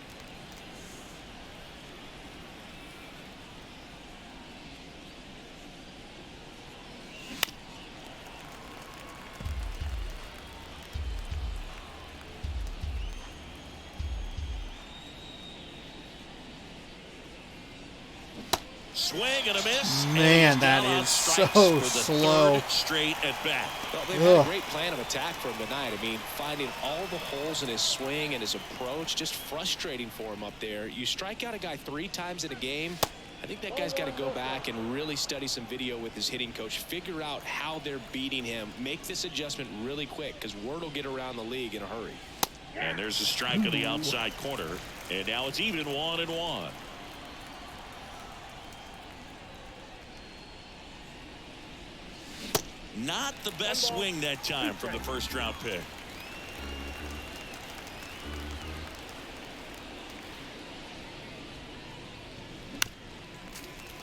Swing and a miss. Man, that is so slow. Straight at bat. Well, they've had a great plan of attack for him tonight. I mean, finding all the holes in his swing and his approach, just frustrating for him up there. You strike out a guy 3 times in a game. I think that guy's got to go back and really study some video with his hitting coach, figure out how they're beating him, make this adjustment really quick, because word will get around the league in a hurry. And there's a strike on the outside corner. And now it's even 1-1. Not the best swing that time from the first round pick.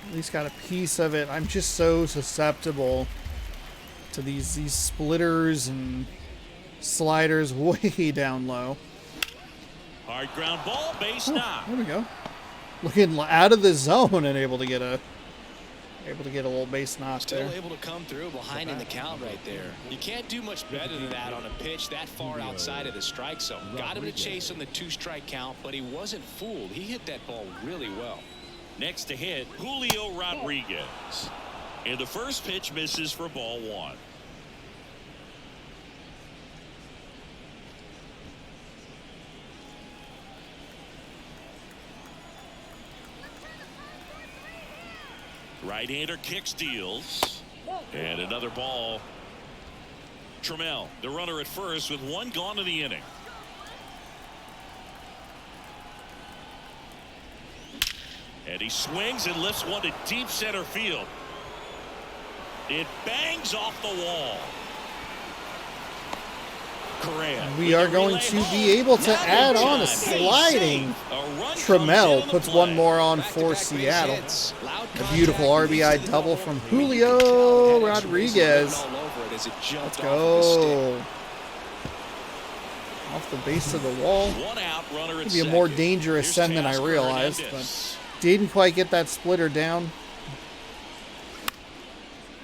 At least got a piece of it. I'm just so susceptible to these splitters and sliders way down low. Hard ground ball, base knock. There we go. Looking out of the zone and able to get a little base knock Still there. able to come through behind in the count right there. You can't do much better than that on a pitch that far outside of the strike zone. Got him to chase on the 2-strike count, but he wasn't fooled. He hit that ball really well. Next to hit, Julio Rodriguez. And the first pitch misses for ball 1. Right-hander kick steals. And another ball. Trammell, the runner at first with 1 gone in the inning. And he swings and lifts one to deep center field. It bangs off the wall. Correa. We are going to be able to add on a sliding. Trammell puts one more on for Seattle. A beautiful RBI double from Julio Rodriguez. Let's go. Off the base of the wall. It'd be a more dangerous send than I realized, but didn't quite get that splitter down.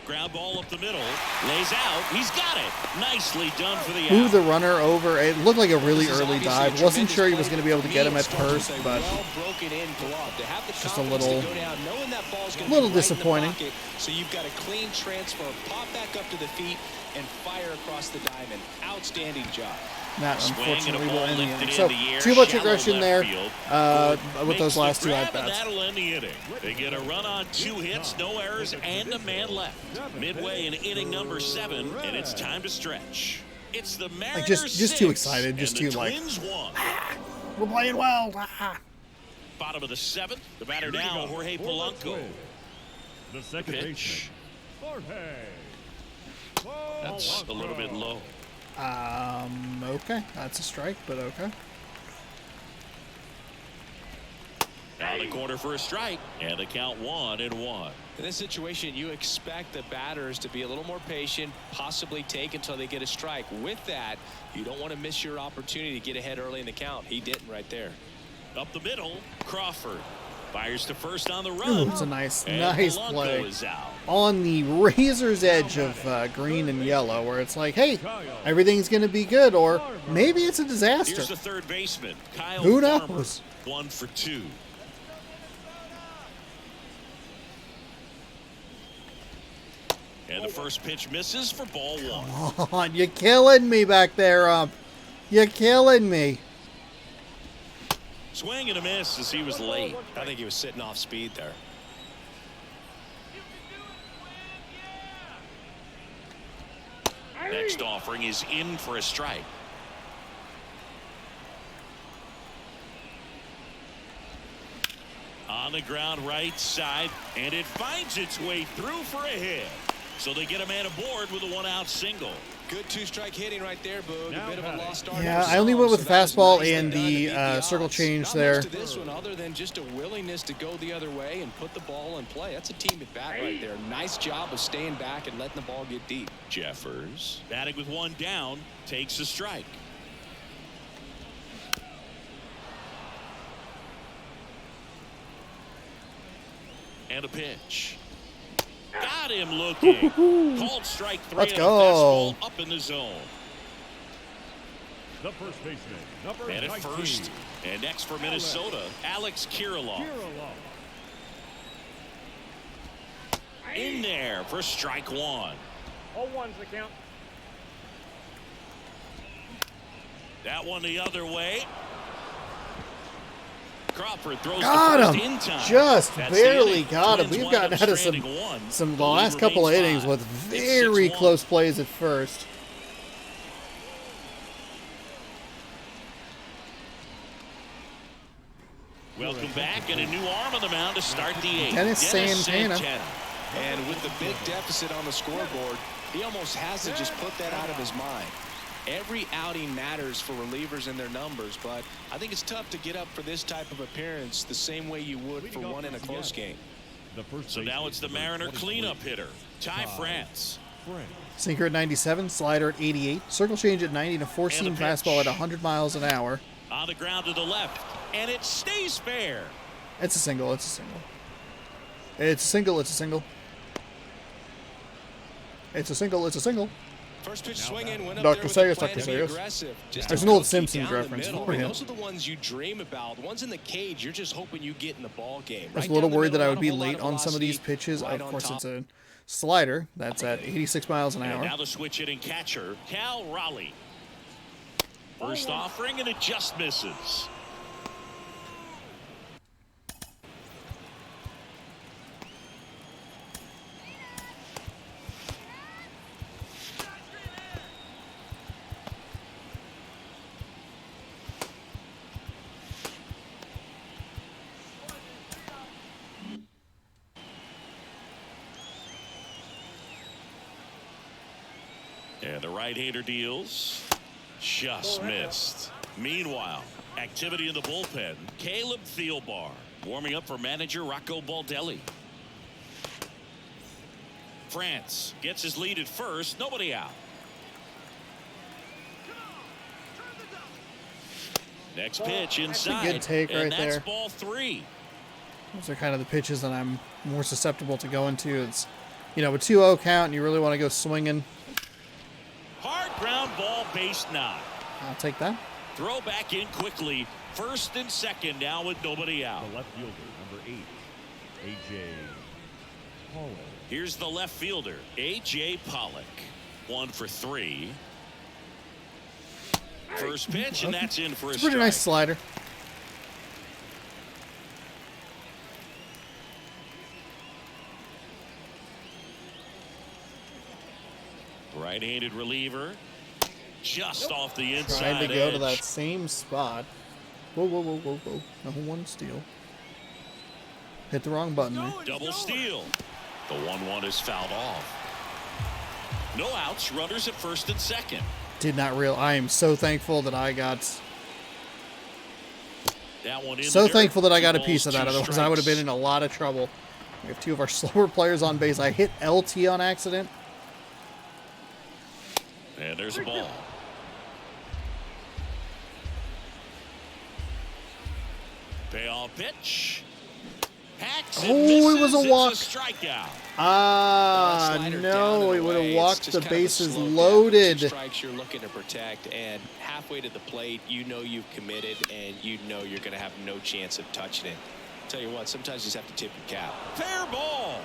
Ground ball up the middle. Lays out. He's got it. Nicely done for the out. Moved the runner over. It looked like a really early dive. Wasn't sure he was going to be able to get him at first, but just a little disappointing. So you've got a clean transfer, pop back up to the feet, and fire across the diamond. Outstanding job. That unfortunately will end the inning. So too much aggression there with those last 2 at bats. That'll end the inning. They get a run on 2 hits, no errors, and a man left. Midway in inning number 7, and it's time to stretch. It's the Mariners like just too excited, just too like we're playing well. Bottom of the 7th, the batter now Jorge Polanco. The second Pitch. Jorge. That's a little bit low. Okay, that's a strike, but okay. Down the corner for a strike, and the count 1-1. In this situation, you expect the batters to be a little more patient, possibly take until they get a strike. With that, you don't want to miss your opportunity to get ahead early in the count. He didn't right there. Up the middle, Crawford fires to first on the run. Ooh, it's a nice Polanco play is out. on the razor's edge of green and yellow, where it's like, hey, everything's going to be good, or maybe it's a disaster. Here's the third baseman, Kyle Who Farmer, knows? 1 for 2. And the first pitch misses for ball 1. Come on, you're killing me back there, You're killing me. Swing and a miss as he was late. I think he was sitting off speed there. Next offering is in for a strike. On the ground right side, and it finds its way through for a hit. So they get a man aboard with a 1-out single. Good 2-strike hitting right there, Boog. A bit of a lost start. Yeah, I only went with the fastball and the circle change there. To this one, other than just a willingness to go the other way and put the ball in play. That's a team at bat right there. Nice job of staying back and letting the ball get deep. Jeffers, batting with 1 down, takes a strike. And a pitch. Got him looking. Called strike 3. Let's and go. a fastball up in the zone. The first baseman, number And at 19. first, and next for Minnesota, Alex Kirilloff. In there for strike 1. 0-1's the count. That one the other way. Crawford throws Got the first him. in time. Just That's the barely inning. got him. Twins We've wind gotten up out of stranding 1. the The last lead couple of remains innings 5. with It's very 6-1. close plays at first. Welcome back, and a new arm on the mound to start the 8th. Dennis Santana. And with the big deficit on the scoreboard, he almost has to just put that out of his mind. Every outing matters for relievers and their numbers, but I think it's tough to get up for this type of appearance the same way you would for one in a close game. So now it's the Mariner cleanup hitter, Ty France. Sinker at 97, slider at 88, circle change at 90, and a four-seam fastball at 100 miles an hour. On the ground to the left, and it stays fair. It's a single. It's a single. It's a single. It's a single. It's a single. It's a single. First pitch swinging, went up Dr. there with Sayers, a plan Dr. to be Sayers. aggressive. There's an old Simpsons reference for him. Those are the ones you dream about. The ones in the cage, you're just hoping you get in the ball game. I was a little worried that I would be late on some of these pitches. Of course, it's a slider. That's at 86 miles an And hour. now the switch hitting catcher, Cal Raleigh. First offering, and it just misses. And the right-hander deals. Just missed. Meanwhile, activity in the bullpen. Caleb Thielbar warming up for manager Rocco Baldelli. France gets his lead at first. Nobody out. Next pitch inside. Good take right and that's there. ball 3. Those are kind of the pitches that I'm more susceptible to going to. It's, you know, a 2-0 count and you really want to go swinging. Hard ground ball, base knock. I'll take that. Throw back in quickly. First and second now with nobody out. The left fielder, number 8, A.J. Pollock. Here's the left fielder, A.J. Pollock. 1 for 3. First pitch, and that's in for a It's a pretty strike. nice slider. Right-handed reliever. Just off the inside Trying to go edge. to that same spot. Whoa, whoa, whoa, whoa, whoa. No one steal. Hit the wrong button there. Double steal. The 1-1 is fouled off. No outs. Runners at first and second. Did not real. I am so thankful that I got. That one in So the dirt. thankful that I got a 2 piece of balls, that. 2 Otherwise, I would have been strikes. in a lot of trouble. We have 2 of our slower players on base. I hit LT on accident. And there's a ball. Payoff pitch. Hacks and Oh, it was misses. a walk. It's a strikeout. Ah, Slider down no. and It would away. have It's walked just the kind of a bases slow down. loaded. 2 strikes you're looking to protect, and halfway to the plate, you know you've committed, and you know you're going to have no chance of touching it. Tell you what, sometimes you just have to tip your cap. Fair ball.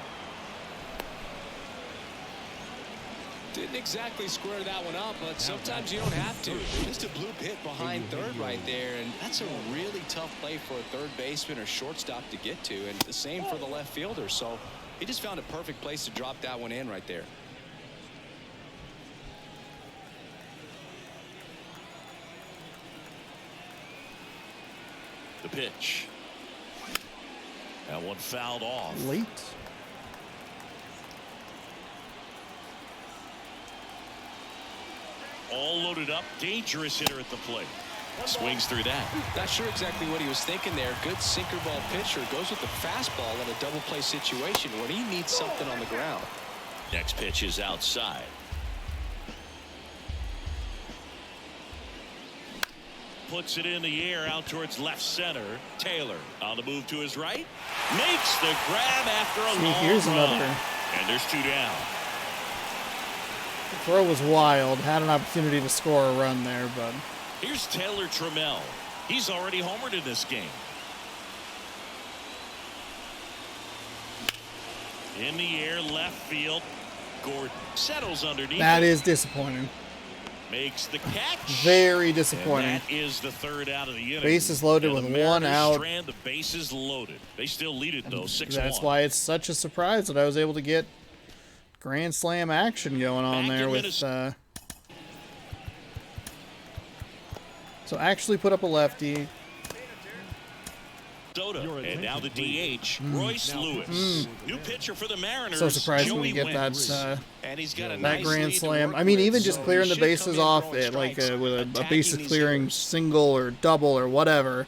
Didn't exactly square that one up, but sometimes you don't have to. Just a blue pit behind third right there, and that's a really tough play for a third baseman or shortstop to get to, and the same for the left fielder. So he just found a perfect place to drop that one in right there. The pitch. That one fouled off. Late. All loaded up. Dangerous hitter at the plate. Swings through that. Not sure exactly what he was thinking there. Good sinker ball pitcher goes with the fastball in a double play situation when he needs something on the ground. Next pitch is outside. Puts it in the air out towards left center. Taylor on the move to his right. Makes the grab after a long Here's run. another. And there's 2 down. The throw was wild. Had an opportunity to score a run there, but Here's Taylor Trammell. He's already homered in this game. In the air, left field. Gordon settles underneath. that it. is disappointing. Makes the catch. Very And disappointing. that is the third out of the inning. Bases loaded And the with Mariners 1 out. Strand the bases loaded. They still lead it though, 6-1. That's why it's such a surprise that I was able to get Grand Slam action going on Back there in with. Minnesota. So actually put up a lefty. Minnesota. And now the DH, Royce Lewis. New pitcher for the Mariners. So surprised when we Joey get that Wentz. And he's got a that nice grand lead to slam. work I mean, with, even just so clearing he the should come bases in off throwing it, like strikes, with a attacking bases these clearing hitters. single or double or whatever.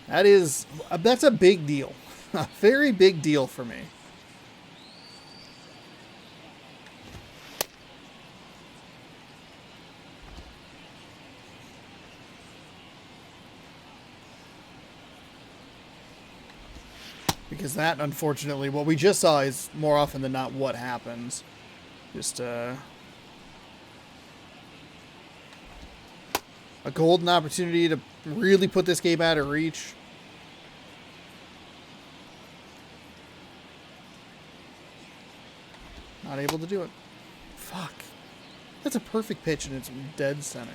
That's a big deal. A very big deal for me. Because that, unfortunately, what we just saw is more often than not what happens. Just a golden opportunity to really put this game out of reach. Not able to do it. Fuck. That's a perfect pitch and it's dead center.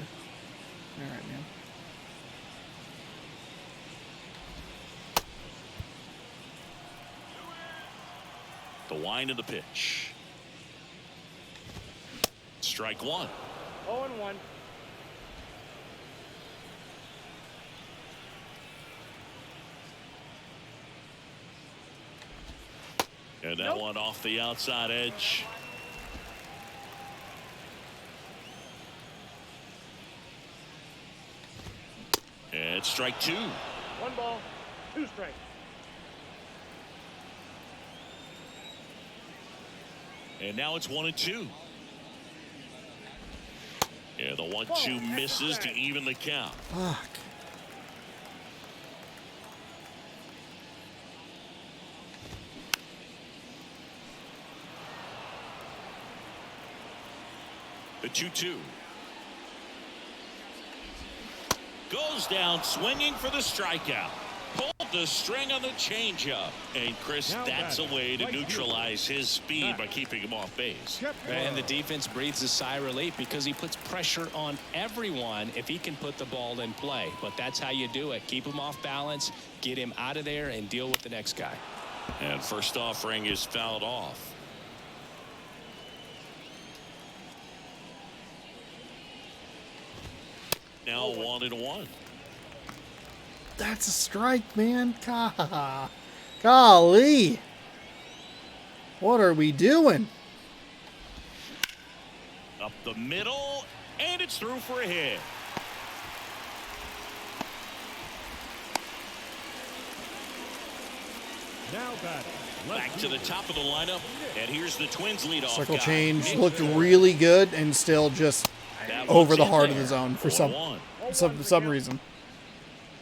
Alright, man. The wind of the pitch. Strike one. 0-1. And that one off the outside edge. And strike two. 1 ball, 2 strikes. And now it's 1-2. And the 1-2 misses to even the count. Fuck. The 2-2. Goes down swinging for the strikeout. Pulled the string on the changeup. And Chris, that's a way to neutralize his speed by keeping him off base. And the defense breathes a sigh of relief because he puts pressure on everyone if he can put the ball in play. But that's how you do it. Keep him off balance, get him out of there, and deal with the next guy. And first offering is fouled off. Now 1-1. That's a strike, man. Golly. What are we doing? Up the middle, and it's through for a hit. Now batting. Back to the top of the lineup, and here's the Twins lead off. Circle guy. change looked really good and still just That over one's the in heart of there. the zone for 0-1. some reason.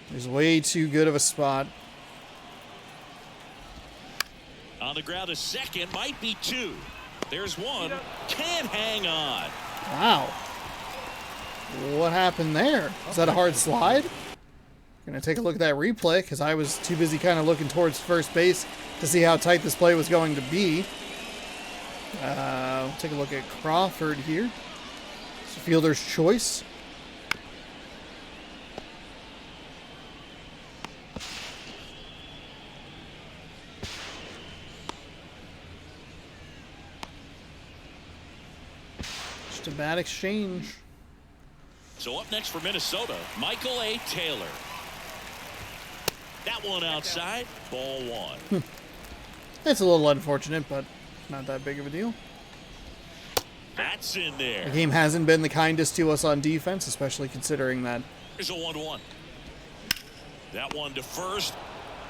There's way too good of a spot. On the ground, a second, might be two. There's one, can't hang on. Wow. What happened there? Is that a hard slide? Gonna take a look at that replay because I was too busy kind of looking towards first base to see how tight this play was going to be. We'll take a look at Crawford here. It's a fielder's choice. Just a bad exchange. So up next for Minnesota, Michael A. Taylor. That one outside, ball one. It's a little unfortunate, but not that big of a deal. That's in there. The game hasn't been the kindest to us on defense, especially considering that Here's a 1-1. That one to first.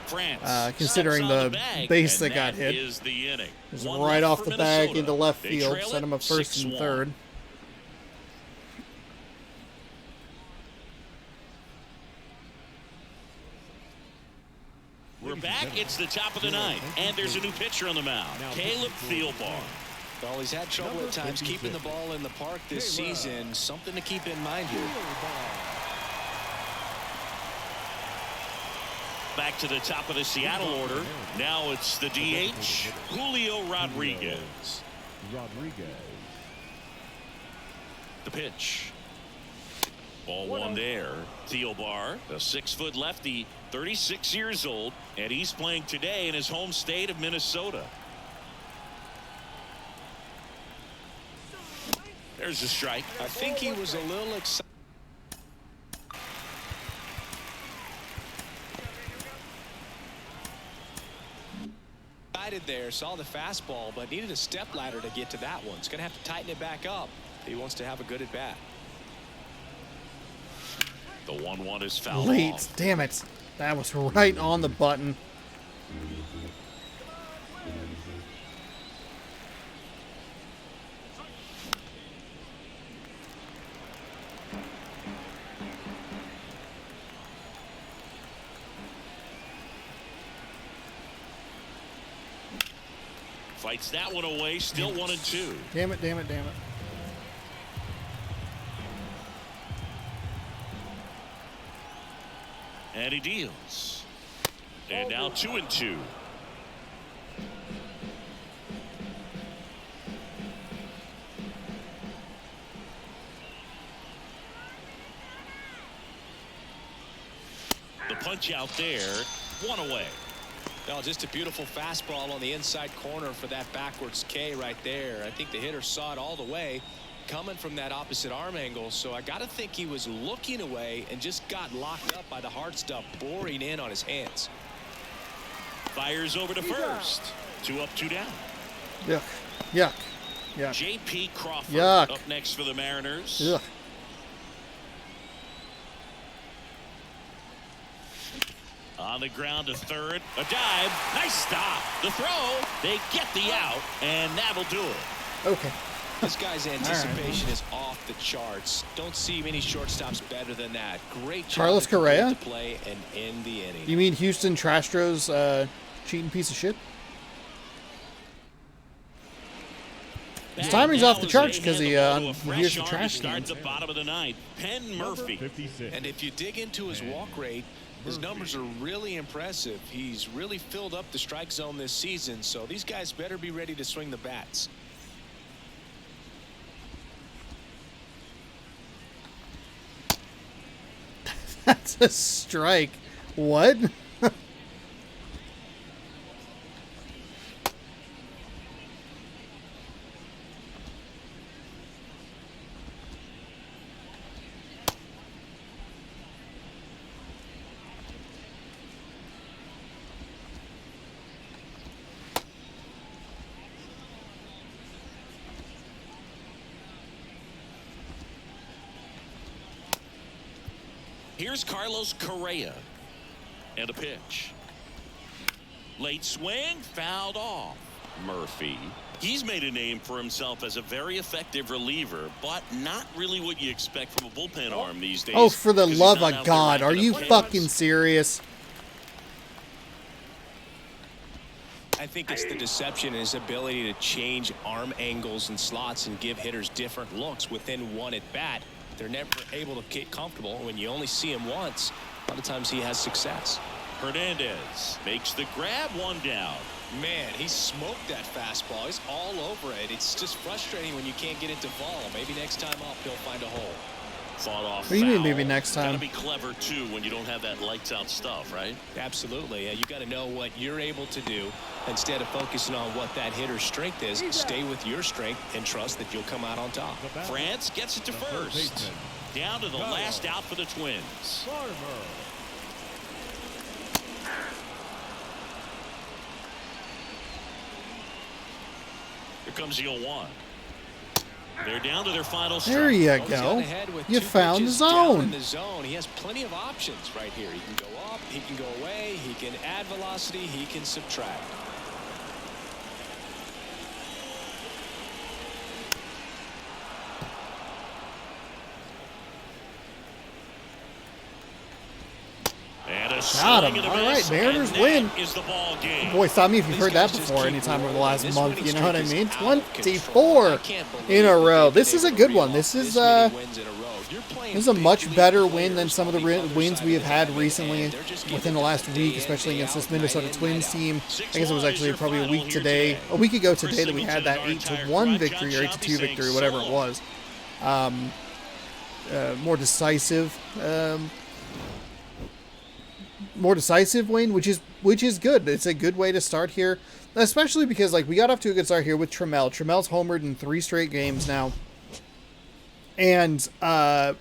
France. considering Steps on the bag, base and that got hit. Is the inning. it was One right left off for the bag Minnesota. into left They field, trail sent it him up first and 6-1. third. We're back. It's the top of the ninth, and there's a new pitcher on the mound, Caleb Thielbar. Well, he's had trouble at times keeping the ball in the park this season. Something to keep in mind here. Back to the top of the Seattle order. Now it's the DH, Julio Rodriguez. Rodriguez. The pitch. Ball one there. Thielbar, a 6-foot lefty, 36 years old, and he's playing today in his home state of Minnesota. There's a strike. I think he was a little excited. excited there, saw the fastball, but needed a step ladder to get to that one. He's going to have to tighten it back up if he wants to have a good at bat. The 1-1 is fouled Late. off. Damn it. That was right on the button. Fights that one away. Still 1-2. Damn it, damn it, damn it. And he deals. And now 2-2. The punch out there. 1 away. Well, just a beautiful fastball on the inside corner for that backwards K right there. I think the hitter saw it all the way coming from that opposite arm angle, so I got to think he was looking away and just got locked up by the hard stuff boring in on his hands. Fires over to first. 2 up, 2 down. Yuck. Yuck. Yuck. J.P. Crawford Yuck. up next for the Mariners. Ugh. On the ground to third. A dive. Nice stop. The throw. They get the out, and that'll do it. Okay. This guy's anticipation is off the charts. Don't see many shortstops better than that. Great job Carlos Correa? to play and end the inning. You mean Houston Trastros cheating piece of shit? His timing's off the charts because he hears the trash Starts cans. the bottom of the ninth. Penn Murphy. 56. And if you dig into his walk rate, his numbers are really impressive. He's really filled up the strike zone this season, so these guys better be ready to swing the bats. That's a strike. What? Here's Carlos Correa. And a pitch. Late swing, fouled off. Murphy. He's made a name for himself as a very effective reliever, but not really what you expect from a bullpen arm these days. Oh, for the 'cause he's love not of out there God. Are racking you up fucking hits. serious? I think it's the deception in his ability to change arm angles and slots and give hitters different looks within one at bat. They're never able to get comfortable. When you only see him once, a lot of times he has success. Hernandez makes the grab, 1 down. Man, he smoked that fastball. He's all over it. It's just frustrating when you can't get it to fall. Maybe next time up he'll find a hole. Fought off. What do you mean foul. maybe next time? Gotta be clever too when you don't have that lights out stuff, right? Absolutely. You got to know what you're able to do instead of focusing on what that hitter's strength is. Stay with your strength and trust that you'll come out on top. France gets it to first. Down to the last out for the Twins. Here comes the 0-1. They're down to their final strike. There you Well, he's got go. ahead with You two found the pitches down in zone. the zone. He has plenty of options right here. He can go up, he can go away, he can add velocity, he can subtract. And a Got swing him. and a All right, miss, Mariners and that win. is the ball game. Boy, stop me if you've These heard that guys just before keep anytime over the rolling. last This month. winning You know what I streak mean? is out of 24 control. I can't believe in a that row. they've This been is a able to good one. reel This off is many wins in a row. You're playing This is a big much league better win players than some of the on the other wins side we of have the had diamond, recently and they're just within getting the it last day week, in, especially day against this out, Minnesota night in, Twins night out. team. I guess it was actually probably a week today, a week ago today that we had that 8-1 victory or 8-2 victory, whatever it was. More decisive win, which is good. It's a good way to start here, especially because like we got off to a good start here with Trammell. Trammell's homered in 3 straight games now, and I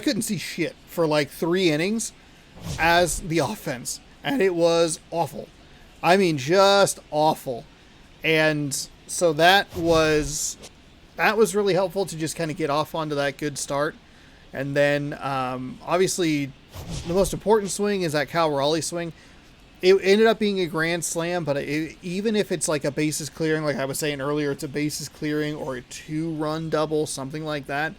couldn't see shit for like 3 innings as the offense, and it was awful. I mean, just awful. And so that was really helpful to just kind of get off onto that good start. And then obviously the most important swing is that Cal Raleigh swing. It ended up being a grand slam, but even if it's like a bases clearing, like I was saying earlier, it's a bases clearing or a 2-run double, something like that.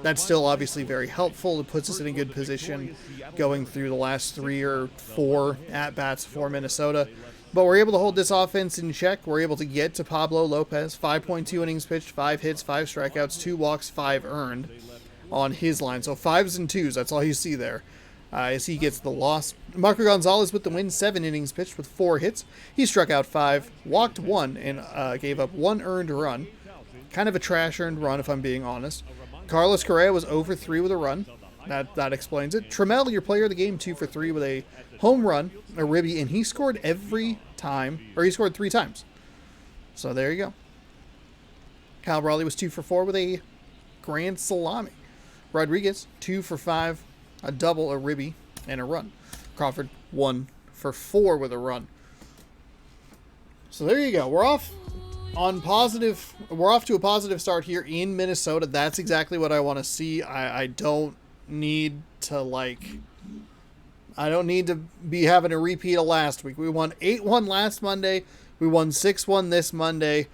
That's still obviously very helpful. It puts us in a good position going through the last 3 or 4 at-bats for Minnesota. But we're able to hold this offense in check. We're able to get to Pablo Lopez. 5.2 innings pitched, 5 hits, 5 strikeouts, 2 walks, 5 earned on his line. So 5s and 2s, that's all you see there. As he gets the loss. Marco Gonzalez with the win, 7 innings pitched with 4 hits. He struck out 5, walked 1, and gave up 1 earned run. Kind of a trash earned run, if I'm being honest. Carlos Correa was 0 for 3 with a run. That explains it. Trammell, your player of the game, 2 for 3 with a home run, a ribby, and he scored every time, or he scored 3 times. So there you go. Cal Raleigh was 2 for 4 with a grand salami. Rodriguez, 2 for 5. A double, a ribby, and a run. Crawford, 1 for 4 with a run. So there you go. We're off to a positive start here in Minnesota. That's exactly what I want to see. I don't need to be having a repeat of last week. We won 8-1 last Monday. We won 6-1 this Monday.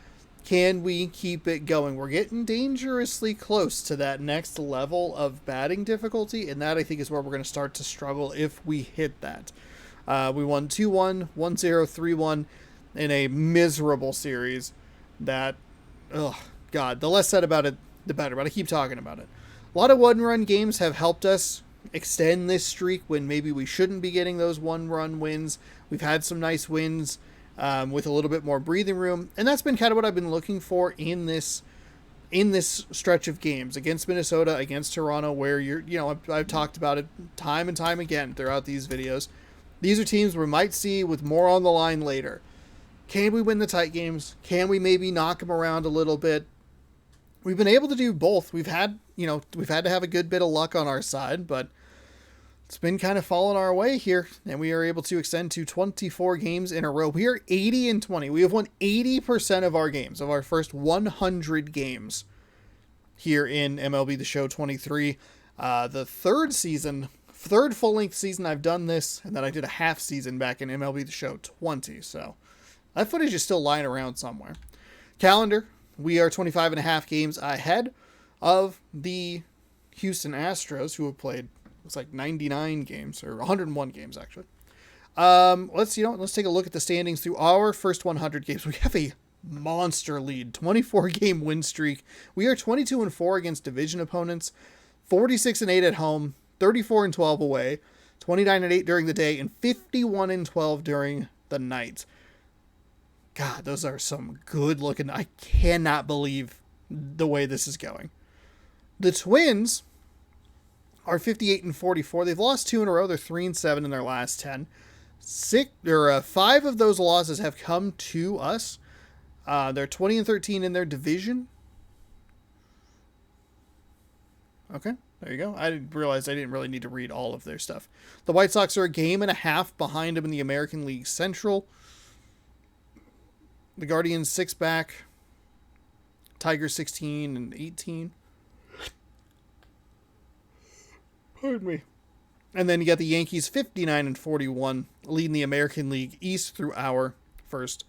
Can we keep it going? We're getting dangerously close to that next level of batting difficulty, and that I think is where we're going to start to struggle if we hit that. We won 2-1, 1-0, 3-1 in a miserable series that, oh God, the less said about it, the better, but I keep talking about it. A lot of one-run games have helped us extend this streak when maybe we shouldn't be getting those one-run wins. We've had some nice wins with a little bit more breathing room, and that's been kind of what I've been looking for in this stretch of games against Minnesota, against Toronto, where I've talked about it time and time again throughout these videos. These are teams we might see with more on the line later. Can we win the tight games? Can we maybe knock them around a little bit? We've been able to do both. We've had to have a good bit of luck on our side, but it's been kind of falling our way here, and we are able to extend to 24 games in a row. We are 80-20. We have won 80% of our games, of our first 100 games here in MLB The Show 23. The third full-length season I've done this, and then I did a half season back in MLB The Show 20. So that footage is still lying around somewhere. Calendar, we are 25 and a half games ahead of the Houston Astros, who have played it's like 99 games, or 101 games, actually. Let's take a look at the standings through our first 100 games. We have a monster lead, 24-game win streak. We are 22-4 against division opponents, 46-8 at home, 34-12 away, 29-8 during the day, and 51-12 during the night. God, those are some good looking. I cannot believe the way this is going. The Twins are 58-44. They've lost 2 in a row. They're 3-7 in their last 10. 5 of those losses have come to us. They're 20-13 in their division. Okay, there you go. I didn't realize I didn't really need to read all of their stuff. The White Sox are a game and a half behind them in the American League Central. The Guardians 6 back. Tigers 16-18. Pardon me. And then you got the Yankees 59-41, leading the American League East through our first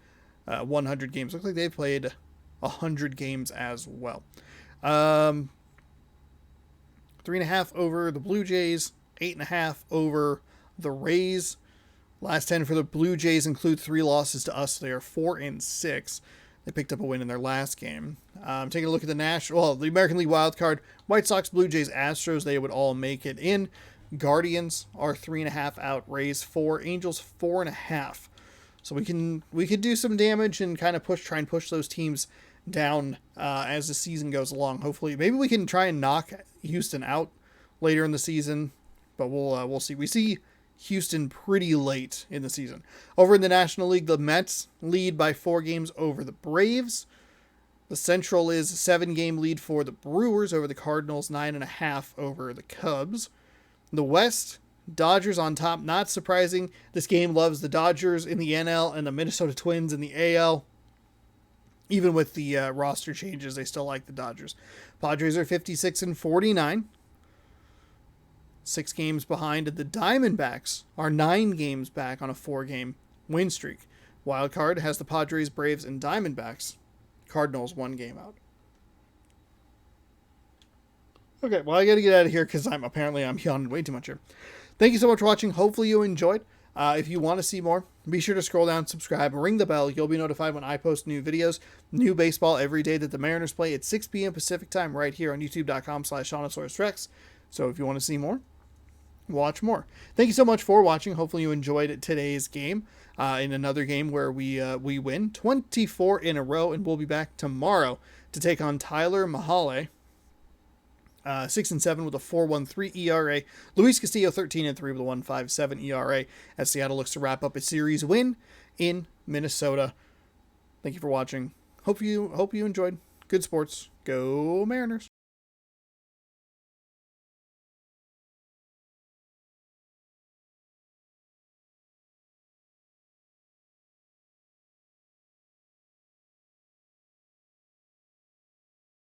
100 games. Looks like they've played 100 games as well. 3.5 over the Blue Jays, 8.5 over the Rays. Last 10 for the Blue Jays include 3 losses to us. They are 4-6. They picked up a win in their last game. Taking a look at the American League wild card, White Sox, Blue Jays, Astros, they would all make it in. Guardians are 3.5 out, Rays 4, Angels 4.5. So we could do some damage and kind of try and push those teams down as the season goes along. Hopefully, maybe we can try and knock Houston out later in the season, but we'll see. We see Houston pretty late in the season. Over in the National League, the Mets lead by 4 games over the Braves. The Central is a 7-game lead for the Brewers over the Cardinals, 9.5 over the Cubs. The West, Dodgers on top. Not surprising. This game loves the Dodgers in the NL and the Minnesota Twins in the AL. Even with the roster changes, they still like the Dodgers. Padres are 56-49. 6 games behind. The Diamondbacks are 9 games back on a 4-game win streak. Wild card has the Padres, Braves, and Diamondbacks. Cardinals 1 game out. Okay, well, I got to get out of here because I'm yawning way too much here. Thank you so much for watching. Hopefully you enjoyed. If you want to see more, be sure to scroll down, subscribe, ring the bell. You'll be notified when I post new videos, new baseball every day that the Mariners play at 6 p.m. Pacific time right here on youtube.com/ShaunosaurusRex. So if you want to see more, watch more. Thank you so much for watching. Hopefully you enjoyed today's game. In another game where we win 24 in a row, and we'll be back tomorrow to take on Tyler Mahale. 6-7 with a 4.13 ERA. Luis Castillo 13-3 with a 1.57 ERA as Seattle looks to wrap up a series win in Minnesota. Thank you for watching. Hope you enjoyed. Good sports. Go Mariners.